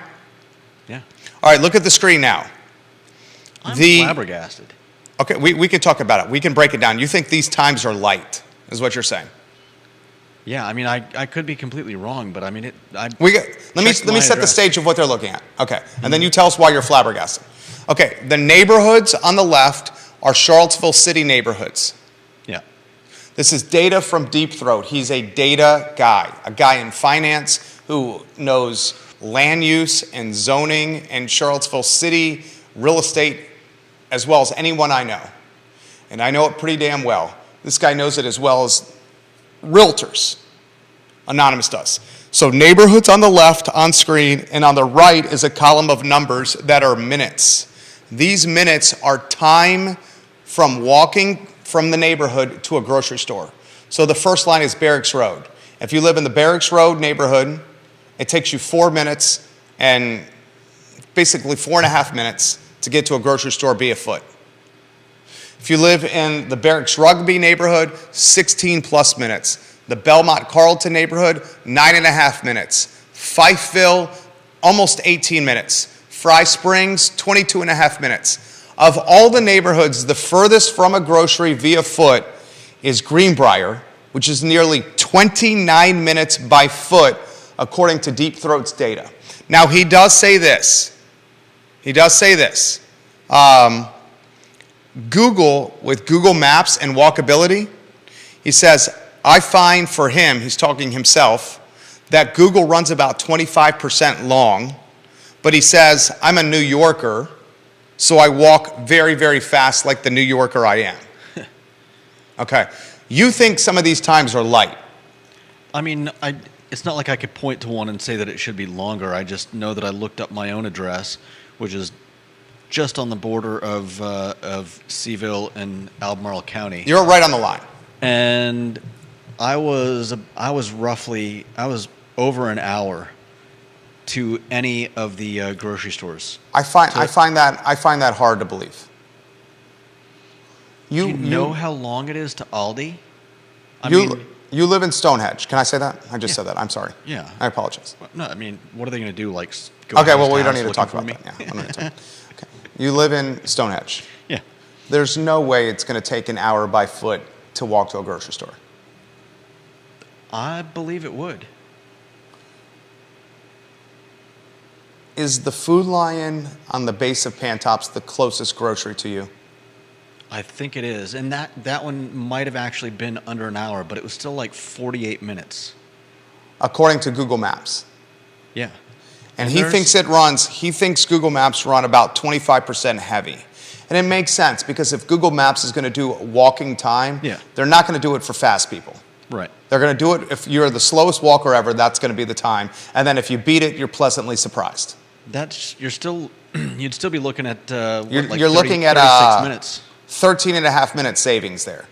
Yeah. All right, look at the screen now. I'm flabbergasted. Okay, we can talk about it. We can break it down. You think these times are light, is what you're saying. Yeah, I mean, I could be completely wrong, but I mean, Let me set the stage of what they're looking at. Okay, and then you tell us why you're flabbergasted. Okay, the neighborhoods on the left are Charlottesville City neighborhoods. Yeah. This is data from Deep Throat. He's a data guy, a guy in finance who knows land use and zoning and Charlottesville City real estate as well as anyone I know. And I know it pretty damn well. This guy knows it as well as realtors. Anonymous does. So neighborhoods on the left on screen, and on the right is a column of numbers that are minutes. These minutes are time from walking from the neighborhood to a grocery store. So the first line is Barracks Road. If you live in the Barracks Road neighborhood, it takes you 4 minutes and basically 4.5 minutes to get to a grocery store via foot. If you live in the Barracks Rugby neighborhood, 16 plus minutes. The Belmont Carlton neighborhood, 9.5 minutes. Fifeville, almost 18 minutes. Fry Springs, 22.5 minutes. Of all the neighborhoods, the furthest from a grocery via foot is Greenbrier, which is nearly 29 minutes by foot, according to Deep Throat's data. Now, he does say this. Google, with Google Maps and walkability, he says, I find for him, he's talking himself, that Google runs about 25% long, but he says, I'm a New Yorker, so I walk very, very fast like the New Yorker I am. Okay. You think some of these times are light. I mean, it's not like I could point to one and say that it should be longer. I just know that I looked up my own address, which is just on the border of Seaville and Albemarle County. You're right on the line. And I was over an hour to any of the grocery stores. I find that hard to believe. Do you know how long it is to Aldi? You live in Stonehenge. Can I say that? I just said that. I'm sorry. Yeah. I apologize. No, I mean, what are they going to do? Like, go Okay, house well, to we don't house need to talk looking about for that. me? Yeah, I'm not gonna talk. Okay. You live in Stonehenge. Yeah. There's no way it's going to take an hour by foot to walk to a grocery store. I believe it would. Is the Food Lion on the base of Pantops the closest grocery to you? I think it is. And that one might have actually been under an hour, but it was still like 48 minutes. According to Google Maps. Yeah. And he thinks Google Maps run about 25% heavy. And it makes sense because if Google Maps is going to do walking time, they're not going to do it for fast people. Right. They're going to do it if you're the slowest walker ever, that's going to be the time. And then if you beat it, you're pleasantly surprised. You'd still be looking at you're looking at 36 minutes. 13 and a half minute savings there.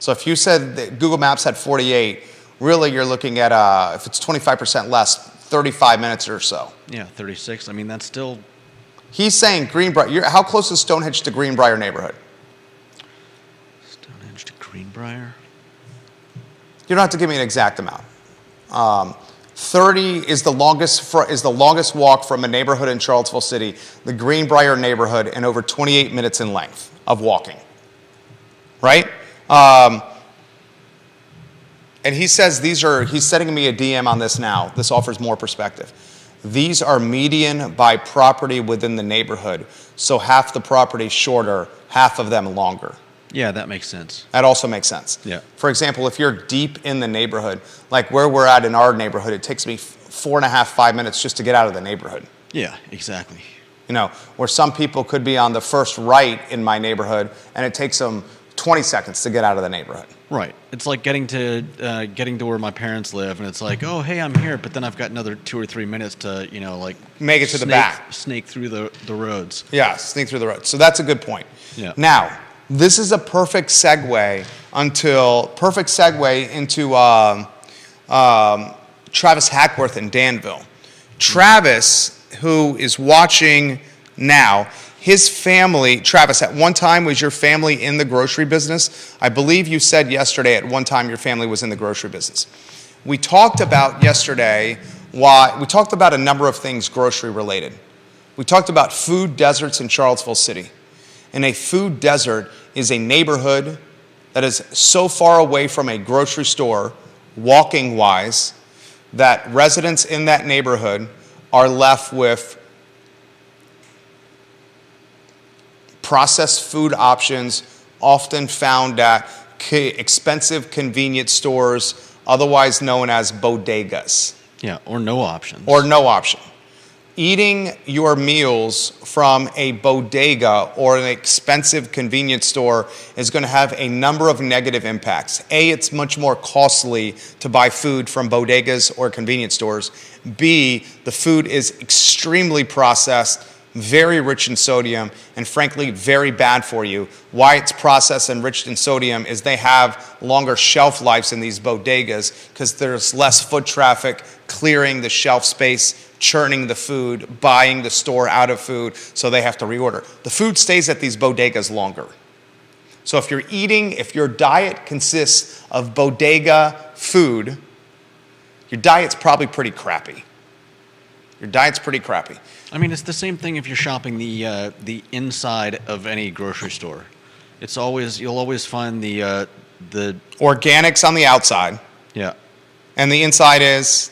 So if you said that Google Maps had 48, really you're looking at, if it's 25% less, 35 minutes or so. Yeah, 36. I mean, that's still... He's saying Greenbrier. How close is Stonehenge to Greenbrier neighborhood? Stonehenge to Greenbrier? You don't have to give me an exact amount. 30 is the longest walk from a neighborhood in Charlottesville City, the Greenbrier neighborhood, and over 28 minutes in length of walking. Right? And he says he's sending me a DM on this now. This offers more perspective. These are median by property within the neighborhood. So half the property shorter, half of them longer. Yeah, that makes sense. That also makes sense. Yeah. For example, if you're deep in the neighborhood, like where we're at in our neighborhood, it takes me 4.5, 5 minutes just to get out of the neighborhood. Yeah, exactly. You know, where some people could be on the first right in my neighborhood, and it takes them 20 seconds to get out of the neighborhood. Right. It's like getting to where my parents live, and it's like, oh, hey, I'm here, but then I've got another 2 or 3 minutes to, make it to the back. Snake through the roads. Yeah, sneak through the roads. So that's a good point. Yeah. Now, this is a perfect segue into Travis Hackworth in Danville. Travis, who is watching now, his family, Travis, at one time was your family in the grocery business? I believe you said yesterday at one time your family was in the grocery business. We talked about yesterday we talked about a number of things grocery related. We talked about food deserts in Charlottesville City. And a food desert is a neighborhood that is so far away from a grocery store, walking wise, that residents in that neighborhood are left with processed food options often found at expensive convenience stores, otherwise known as bodegas. Yeah, or no options. Or no option. Eating your meals from a bodega or an expensive convenience store is going to have a number of negative impacts. A, it's much more costly to buy food from bodegas or convenience stores. B, the food is extremely processed, very rich in sodium, and frankly, very bad for you. Why it's processed and rich in sodium is they have longer shelf lives in these bodegas because there's less foot traffic clearing the shelf space, churning the food, buying the store out of food, so they have to reorder. The food stays at these bodegas longer. So if your diet consists of bodega food, your diet's probably pretty crappy. Your diet's pretty crappy. I mean, it's the same thing if you're shopping the inside of any grocery store. You'll always find the organics on the outside. Yeah. And the inside is?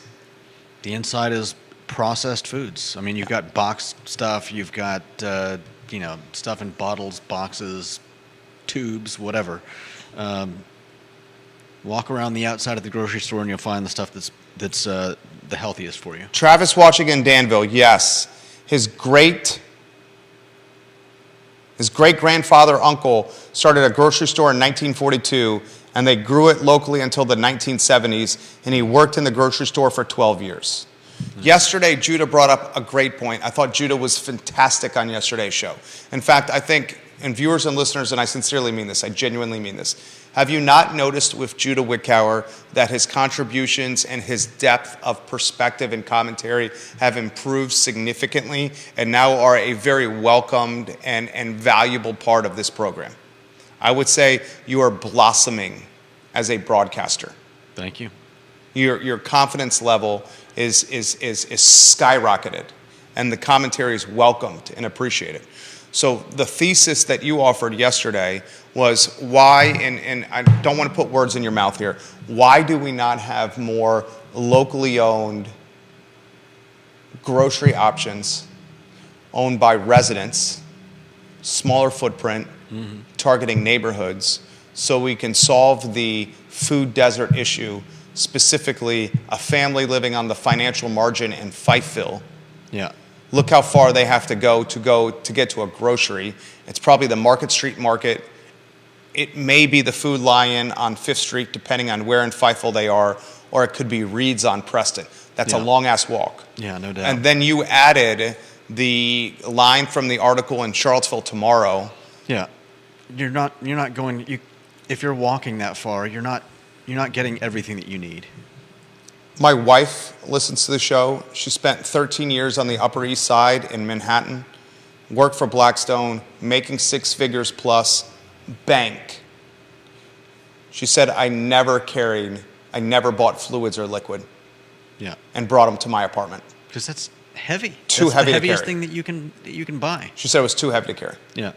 The inside is processed foods. I mean, you've got boxed stuff, you've got stuff in bottles, boxes, tubes, whatever. Walk around the outside of the grocery store and you'll find the stuff that's the healthiest for you. Travis watching in Danville, yes. His great-grandfather uncle started a grocery store in 1942, and they grew it locally until the 1970s, and he worked in the grocery store for 12 years. Yesterday, Judah brought up a great point. I thought Judah was fantastic on yesterday's show. In fact, I think, and viewers and listeners, and I sincerely mean this, I genuinely mean this, have you not noticed with Judah Wickower that his contributions and his depth of perspective and commentary have improved significantly and now are a very welcomed and valuable part of this program? I would say you are blossoming as a broadcaster. Thank you. Your confidence level is skyrocketed, and the commentary is welcomed and appreciated. So the thesis that you offered yesterday was why, and I don't want to put words in your mouth here, why do we not have more locally owned grocery options owned by residents, smaller footprint, targeting neighborhoods, so we can solve the food desert issue, specifically a family living on the financial margin in Fifeville. Yeah. Look how far they have to go to get to a grocery. It's probably the Market Street Market. It may be the Food Lion on 5th Street, depending on where in Fifeville they are, or it could be Reed's on Preston. That's a long-ass walk. Yeah, no doubt. And then you added the line from the article in Charlottesville Tomorrow. Yeah. You're not going, if you're walking that far, you're not getting everything that you need. My wife listens to the show. She spent 13 years on the Upper East Side in Manhattan, worked for Blackstone, making 6 figures plus, bank. She said, I never bought fluids or liquid. Yeah. And brought them to my apartment. Because that's heavy. Too that's heavy to carry. the heaviest thing that you can buy. She said it was too heavy to carry. Yeah.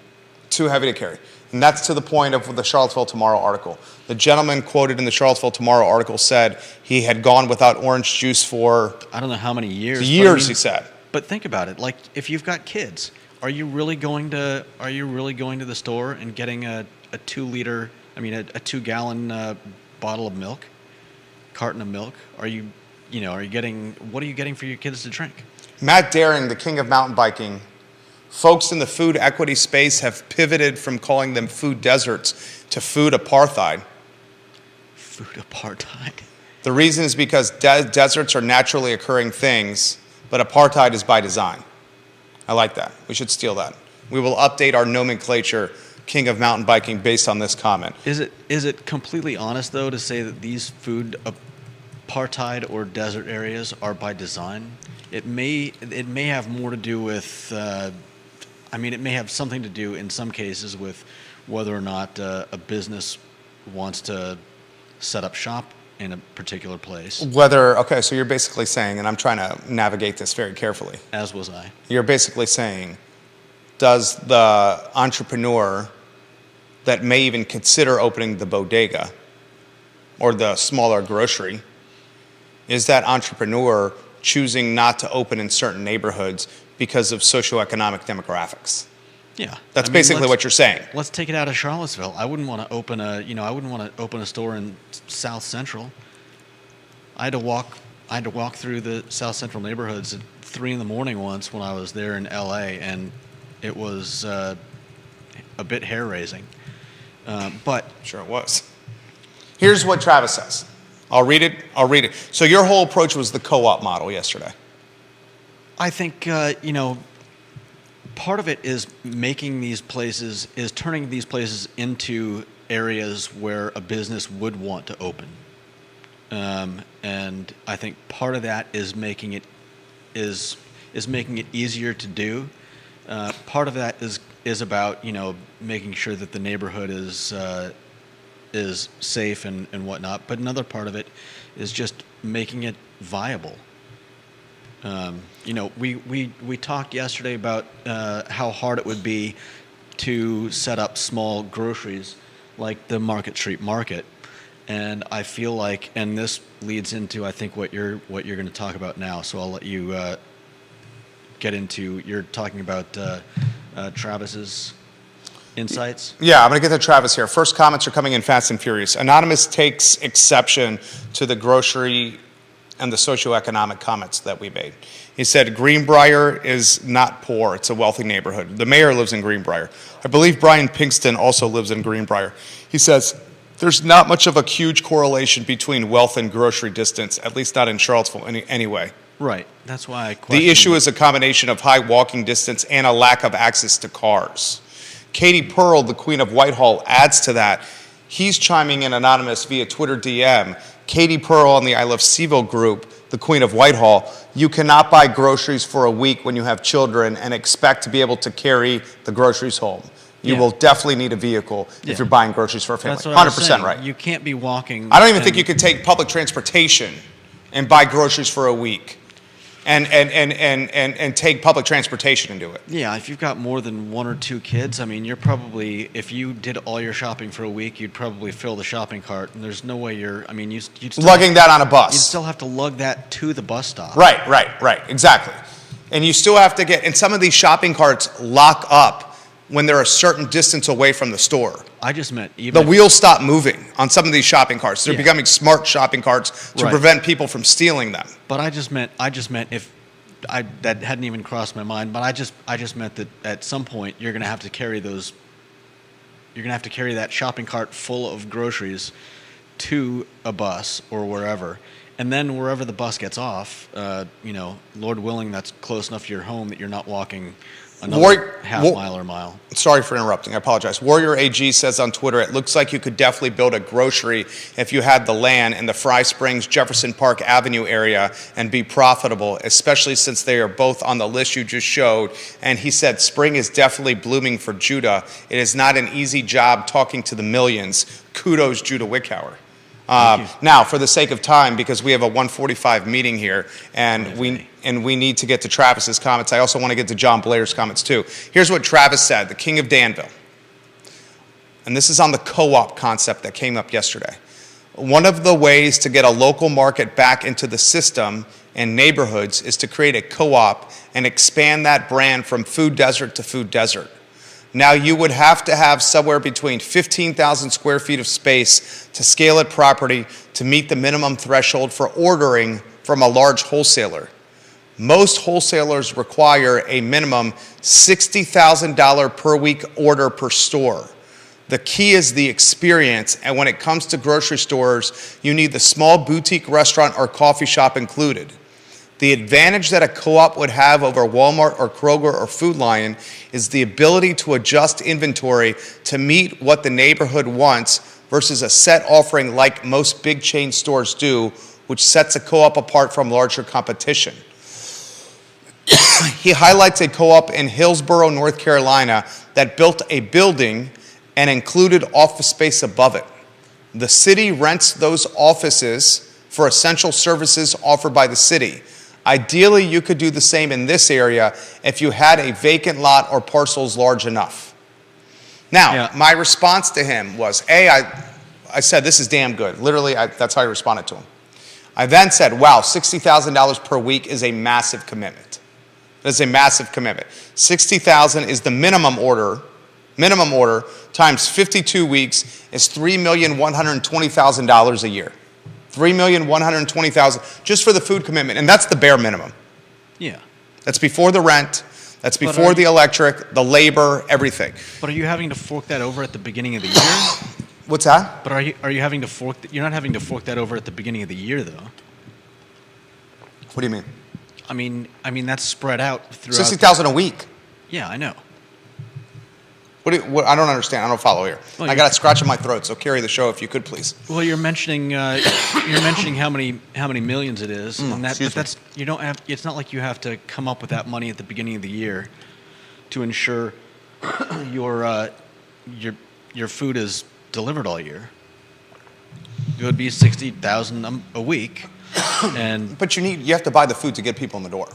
Too heavy to carry. And that's to the point of the Charlottesville Tomorrow article. The gentleman quoted in the Charlottesville Tomorrow article said he had gone without orange juice for I don't know how many years. years, he said. But think about it. Like, if you've got kids, are you really going to the store and getting a 2-gallon bottle of milk, carton of milk? What are you getting for your kids to drink? Matt Daring, the king of mountain biking, folks in the food equity space have pivoted from calling them food deserts to food apartheid. Food apartheid. The reason is because deserts are naturally occurring things, but apartheid is by design. I like that. We should steal that. We will update our nomenclature, king of mountain biking, based on this comment. Is it completely honest, though, to say that these food apartheid or desert areas are by design? It may have more to do with, it may have something to do in some cases with whether or not a business wants to set up shop in a particular place. So you're basically saying, and I'm trying to navigate this very carefully. As was I. You're basically saying, does the entrepreneur that may even consider opening the bodega or the smaller grocery, is that entrepreneur choosing not to open in certain neighborhoods because of socioeconomic demographics? Yeah, that's basically what you're saying. Let's take it out of Charlottesville. I wouldn't want to open a store in South Central. I had to walk through the South Central neighborhoods at 3 a.m. once when I was there in LA, and it was a bit hair raising. But sure it was. Here's what Travis says. I'll read it. So your whole approach was the co-op model yesterday. I think, part of it is turning these places into areas where a business would want to open. And I think part of that is making it easier to do. Part of that is about, making sure that the neighborhood is safe and whatnot. But another part of it is just making it viable. We talked yesterday about how hard it would be to set up small groceries like the Market Street Market, and I feel like, and this leads into I think what you're going to talk about now. So I'll let you get into. You're talking about Travis's insights. Yeah, I'm going to get to Travis here. First comments are coming in fast and furious. Anonymous takes exception to the grocery and the socioeconomic comments that we made. He said, Greenbrier is not poor. It's a wealthy neighborhood. The mayor lives in Greenbrier. I believe Brian Pinkston also lives in Greenbrier. He says, there's not much of a huge correlation between wealth and grocery distance, at least not in Charlottesville anyway. Right. That's why I question. The issue is a combination of high walking distance and a lack of access to cars. Katie Pearl, the Queen of Whitehall, adds to that. He's chiming in anonymous via Twitter DM. Katie Pearl on the I Love Seville group, the Queen of Whitehall, you cannot buy groceries for a week when you have children and expect to be able to carry the groceries home. You will definitely need a vehicle if you're buying groceries for a family. That's what I was 100% saying. right. You can't be walking. I don't even think you could take public transportation and buy groceries for a week and take public transportation and do it. Yeah, if you've got more than 1 or 2 kids, I mean, you're probably, if you did all your shopping for a week, you'd probably fill the shopping cart, and there's no way you'd still Lugging that on a bus. You'd still have to lug that to the bus stop. Right, exactly. And you still have to and some of these shopping carts lock up when they're a certain distance away from the store. I just meant even The wheels stop moving on some of these shopping carts. They're Yeah. becoming smart shopping carts to Right. prevent people from stealing them. But I just meant if that hadn't even crossed my mind. But I just meant that at some point you're going to have to carry those. You're going to have to carry that shopping cart full of groceries to a bus or wherever, and then wherever the bus gets off, Lord willing, that's close enough to your home that you're not walking another half mile or mile. Sorry for interrupting. I apologize. Warrior AG says on Twitter, it looks like you could definitely build a grocery if you had the land in the Fry Springs, Jefferson Park Avenue area and be profitable, especially since they are both on the list you just showed. And he said, spring is definitely blooming for Judah. It is not an easy job talking to the millions. Kudos, Judah Wickhauer. Now, for the sake of time, because we have a 1:45 meeting here, and we need to get to Travis's comments. I also want to get to John Blair's comments too. Here's what Travis said, the King of Danville. And this is on the co-op concept that came up yesterday. One of the ways to get a local market back into the system and neighborhoods is to create a co-op and expand that brand from food desert to food desert. Now, you would have to have somewhere between 15,000 square feet of space to scale it properly to meet the minimum threshold for ordering from a large wholesaler. Most wholesalers require a minimum $60,000 per week order per store. The key is the experience, and when it comes to grocery stores, you need the small boutique restaurant or coffee shop included. The advantage that a co-op would have over Walmart or Kroger or Food Lion is the ability to adjust inventory to meet what the neighborhood wants versus a set offering like most big chain stores do, which sets a co-op apart from larger competition. He highlights a co-op in Hillsborough, North Carolina that built a building and included office space above it. The city rents those offices for essential services offered by the city. Ideally, you could do the same in this area if you had a vacant lot or parcels large enough. Now, my response to him was, I said, this is damn good. Literally, that's how I responded to him. I then said, wow, $60,000 per week is a massive commitment. That's a massive commitment. $60,000 is the minimum order times 52 weeks is $3,120,000 a year. $3,120,000 just for the food commitment, and that's the bare minimum. Yeah. That's before the rent, that's before the electric, the labor, everything. But are you having to fork that over at the beginning of the year? What's that? But are you having to fork? You're not having to fork that over at the beginning of the year, though. What do you mean? I mean that's spread out throughout. $60,000 a week. Yeah, I know. What, I don't understand. I don't follow here. Well, I got a scratch in my throat, so carry the show if you could, please. Well, you're mentioning how many millions it is, and that's you don't have. It's not like you have to come up with that money at the beginning of the year to ensure your food is delivered all year. It would be $60,000 a week, But you have to buy the food to get people in the door.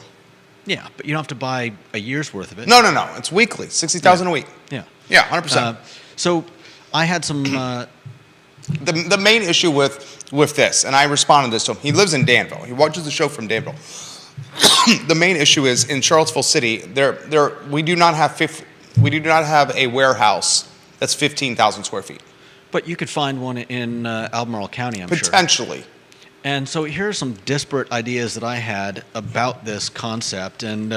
Yeah, but you don't have to buy a year's worth of it. No. It's weekly. $60,000 a week. Yeah. Yeah, 100%. So I had some. The main issue with this, and I responded to this to him. He lives in Danville. He watches the show from Danville. The main issue is in Charlottesville City. We do not have a warehouse that's 15,000 square feet. But you could find one in Albemarle County, I'm sure. Potentially. And so here are some disparate ideas that I had about this concept, and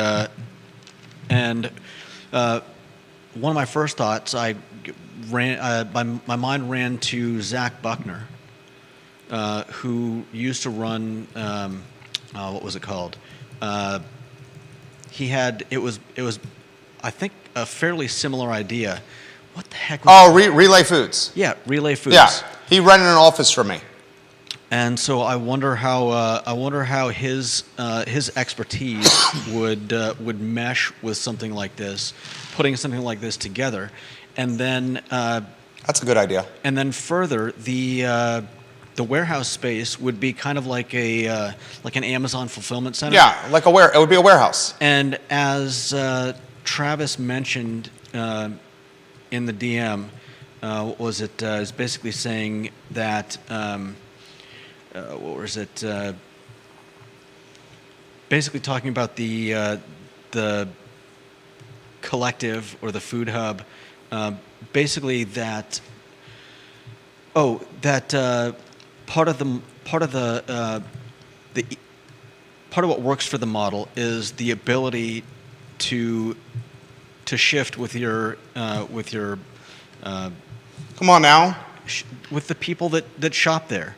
one of my first thoughts, my mind ran to Zach Buckner, who used to run what was it called? it was I think a fairly similar idea. What the heck? Was Relay Foods. Yeah, Relay Foods. Yeah, he rented an office for me. And so I wonder how his expertise would mesh with something like this, putting something like this together, and then That's a good idea. and then further the warehouse space would be kind of like an Amazon fulfillment center. Yeah, like it would be a warehouse. And as Travis mentioned in the DM, what was it? Is basically saying that. What was it? Basically talking about the collective or the food hub. Basically that. Oh, that part of what works for the model is the ability to shift with your Come on now. with the people that shop there.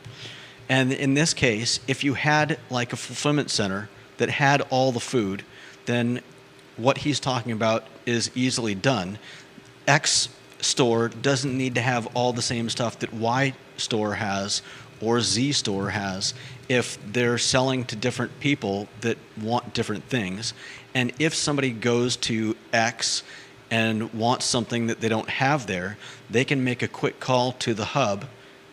And in this case, if you had like a fulfillment center that had all the food, then what he's talking about is easily done. X store doesn't need to have all the same stuff that Y store has or Z store has if they're selling to different people that want different things. And if somebody goes to X and wants something that they don't have there, they can make a quick call to the hub,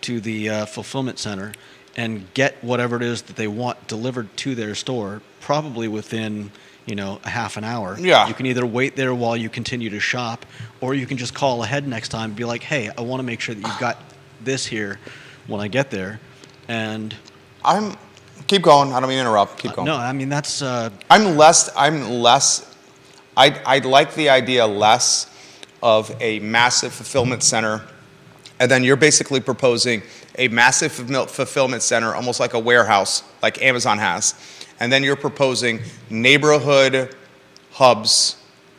to the fulfillment center, and get whatever it is that they want delivered to their store, probably within, a half an hour. Yeah. You can either wait there while you continue to shop, or you can just call ahead next time and be like, hey, I want to make sure that you've got this here when I get there. And Keep going. I don't mean to interrupt. Keep going. no, I mean, that's... I like the idea less of a massive fulfillment center, and then you're basically proposing a massive fulfillment center, almost like a warehouse, like Amazon has. And then you're proposing neighborhood hubs,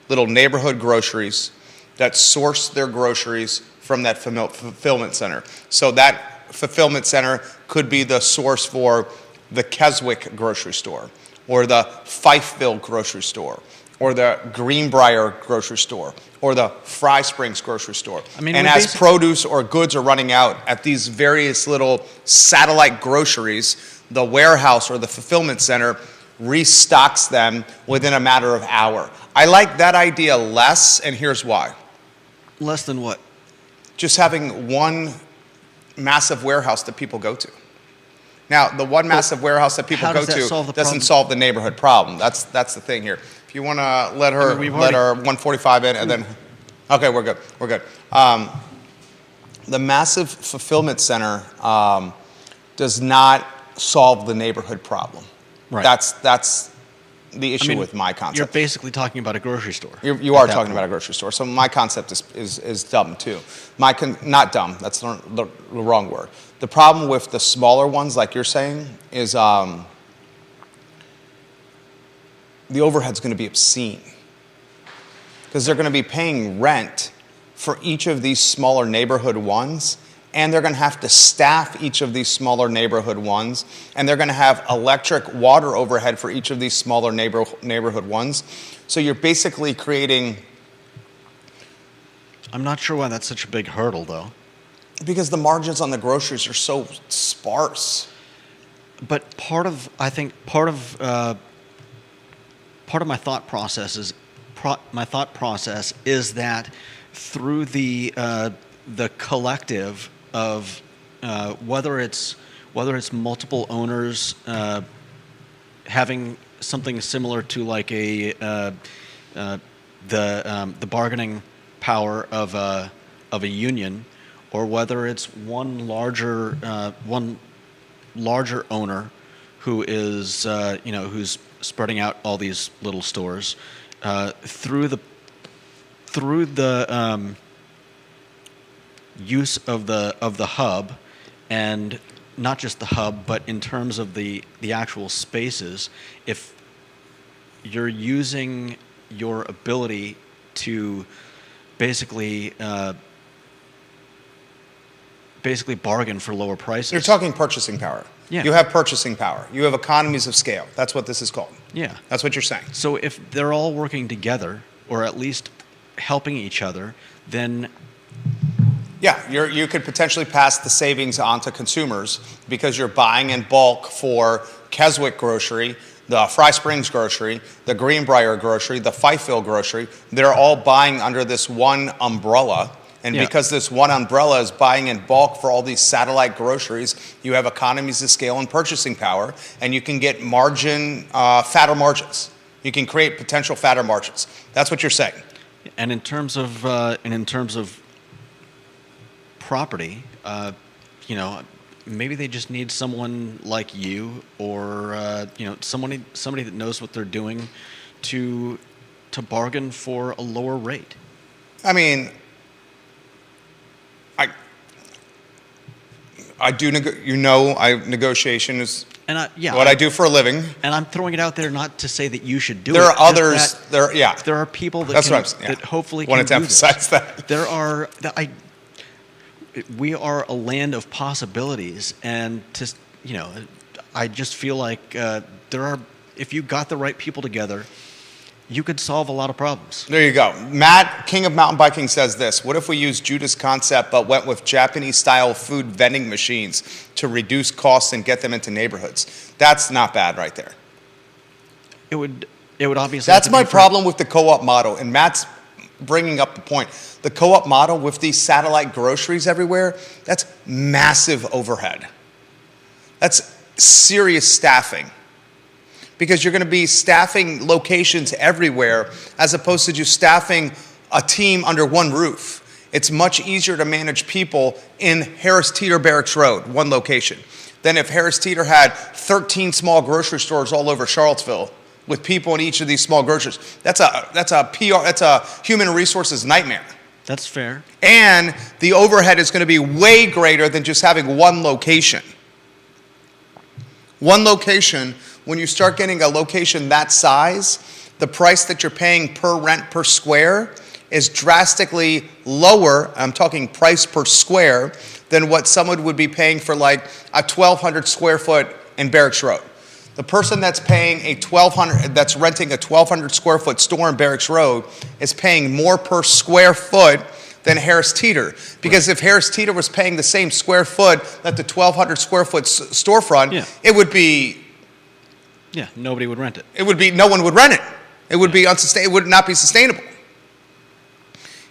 little neighborhood groceries that source their groceries from that fulfillment center. So that fulfillment center could be the source for the Keswick grocery store, or the Fifeville grocery store, or the Greenbrier grocery store, or the Fry Springs grocery store. I mean, and as produce or goods are running out at these various little satellite groceries, the warehouse or the fulfillment center restocks them within a matter of hour. I like that idea less, and here's why. Less than what? Just having one massive warehouse that people go to. Now, the one massive warehouse that people go to doesn't solve the neighborhood problem. That's the thing here. If you want to let her 145 in, and then, okay, we're good. The massive fulfillment center does not solve the neighborhood problem. Right. That's the issue with my concept. You're basically talking about a grocery store. You are talking about a grocery store. So my concept is dumb too. Not dumb. That's the wrong word. The problem with the smaller ones, like you're saying, is the overhead's going to be obscene, because they're going to be paying rent for each of these smaller neighborhood ones, and they're going to have to staff each of these smaller neighborhood ones, and they're going to have electric water overhead for each of these smaller neighborhood ones. So you're basically creating... I'm not sure why that's such a big hurdle, though. Because the margins on the groceries are so sparse. But part of my thought process is that through the collective of whether it's multiple owners having something similar to like the bargaining power of a union, or whether it's one larger owner who is who's spreading out all these little stores through the use of the hub, and not just the hub, but in terms of the actual spaces. If you're using your ability to basically bargain for lower prices. You're talking purchasing power. Yeah. You have purchasing power. You have economies of scale. That's what this is called. Yeah. That's what you're saying. So if they're all working together, or at least helping each other, then Yeah, you could potentially pass the savings on to consumers because you're buying in bulk for Keswick Grocery, the Fry Springs Grocery, the Greenbrier Grocery, the Fifeville Grocery. They're all buying under this one umbrella. And Yeah. because this one umbrella is buying in bulk for all these satellite groceries, you have economies of scale and purchasing power, and you can get fatter margins. You can create potential fatter margins. That's what you're saying. and in terms of property, maybe they just need someone like you, or somebody that knows what they're doing to bargain for a lower rate. I mean, I do, negotiation is And what I do for a living. And I'm throwing it out there not to say that you should do There it. are just others, that there are people that That's can, what I'm saying, yeah. that hopefully Wanted to can do this. emphasize that. There are we are a land of possibilities, and I just feel like if you got the right people together, you could solve a lot of problems. There you go. Matt, King of Mountain Biking, says this: what if we used Judas' concept but went with Japanese-style food vending machines to reduce costs and get them into neighborhoods? That's not bad right there. It would obviously. That's have to my be for- problem with the co-op model, and Matt's bringing up the point. The co-op model with these satellite groceries everywhere, that's massive overhead. That's serious staffing. Because you're going to be staffing locations everywhere as opposed to just staffing a team under one roof. It's much easier to manage people in Harris Teeter Barracks Road, one location, than if Harris Teeter had 13 small grocery stores all over Charlottesville with people in each of these small groceries. That's a human resources nightmare. That's fair. And the overhead is going to be way greater than just having one location. One location, when you start getting a location that size, the price that you're paying per rent per square is drastically lower, I'm talking price per square, than what someone would be paying for like a 1,200 square foot in Barracks Road. The person that's paying that's renting a 1,200 square foot store in Barracks Road is paying more per square foot than Harris Teeter. Because if Harris Teeter was paying the same square foot that the 1,200 square foot storefront, it would be... Yeah, nobody would rent it. No one would rent it. It would be unsustainable. It would not be sustainable.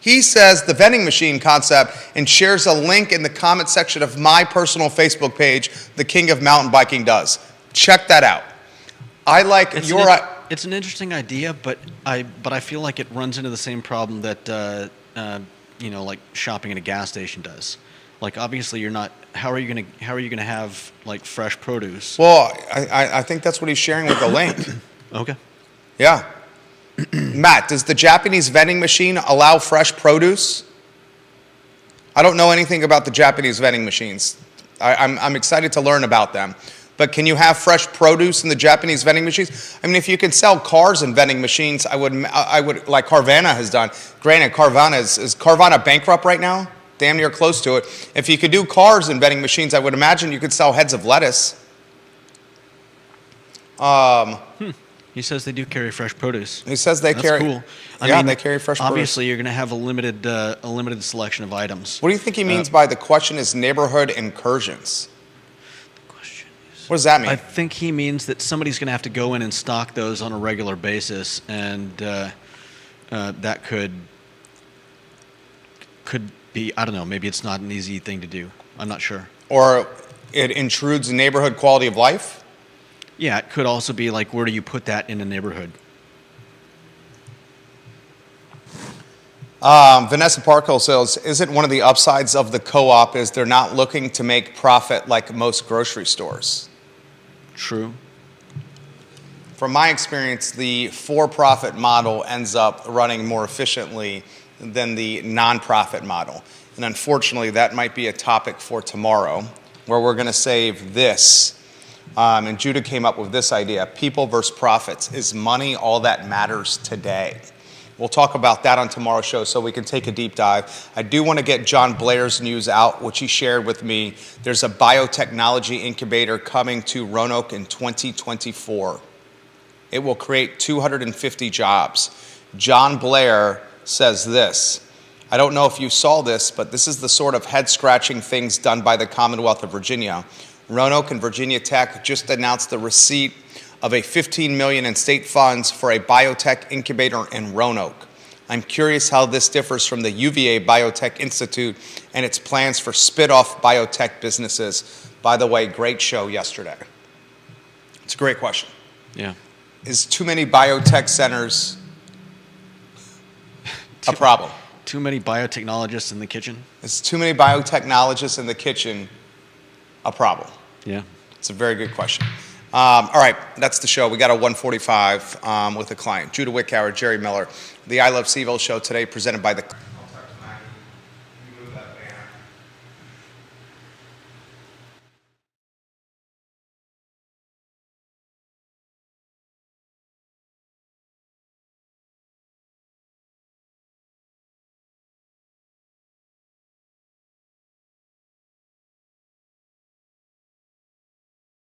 He says the vending machine concept and shares a link in the comment section of my personal Facebook page, The King of Mountain Biking does. Check that out. I like It's an interesting idea, but I feel like it runs into the same problem that like shopping at a gas station does. Like, obviously you're not. How are you gonna have like fresh produce? Well, I think that's what he's sharing with the link. Okay. Yeah. Matt, does the Japanese vending machine allow fresh produce? I don't know anything about the Japanese vending machines. I'm excited to learn about them. But can you have fresh produce in the Japanese vending machines? I mean, if you can sell cars in vending machines, I would like Carvana has done. Granted, is Carvana bankrupt right now? Damn near close to it. If you could do cars in vending machines, I would imagine you could sell heads of lettuce. He says they do carry fresh produce. He says they That's carry. cool. They carry fresh produce. Obviously, you're going to have a limited selection of items. What do you think he means by the question is neighborhood incursions? What does that mean? I think he means that somebody's going to have to go in and stock those on a regular basis, and that could be, I don't know, maybe it's not an easy thing to do. I'm not sure. Or it intrudes neighborhood quality of life? Yeah, it could also be like, where do you put that in a neighborhood? Vanessa Parkhill says, isn't one of the upsides of the co-op is they're not looking to make profit like most grocery stores? True. From my experience, the for-profit model ends up running more efficiently than the nonprofit model. And unfortunately, that might be a topic for tomorrow, where we're going to save this. And Judah came up with this idea: people versus profits. Is money all that matters today? We'll talk about that on tomorrow's show so we can take a deep dive. I do want to get John Blair's news out, which he shared with me. There's a biotechnology incubator coming to Roanoke in 2024. It will create 250 jobs. John Blair says this. I don't know if you saw this, but this is the sort of head-scratching things done by the Commonwealth of Virginia. Roanoke and Virginia Tech just announced the receipt of a $15 million in state funds for a biotech incubator in Roanoke. I'm curious how this differs from the UVA Biotech Institute and its plans for spit-off biotech businesses. By the way, great show yesterday. It's a great question. Yeah. Is too many biotech centers a problem? Too many biotechnologists in the kitchen? Is too many biotechnologists in the kitchen a problem? Yeah. It's a very good question. All right, that's the show. We got a 145 with a client. Judah Wickower, Jerry Miller. The I Love CVille show today presented by the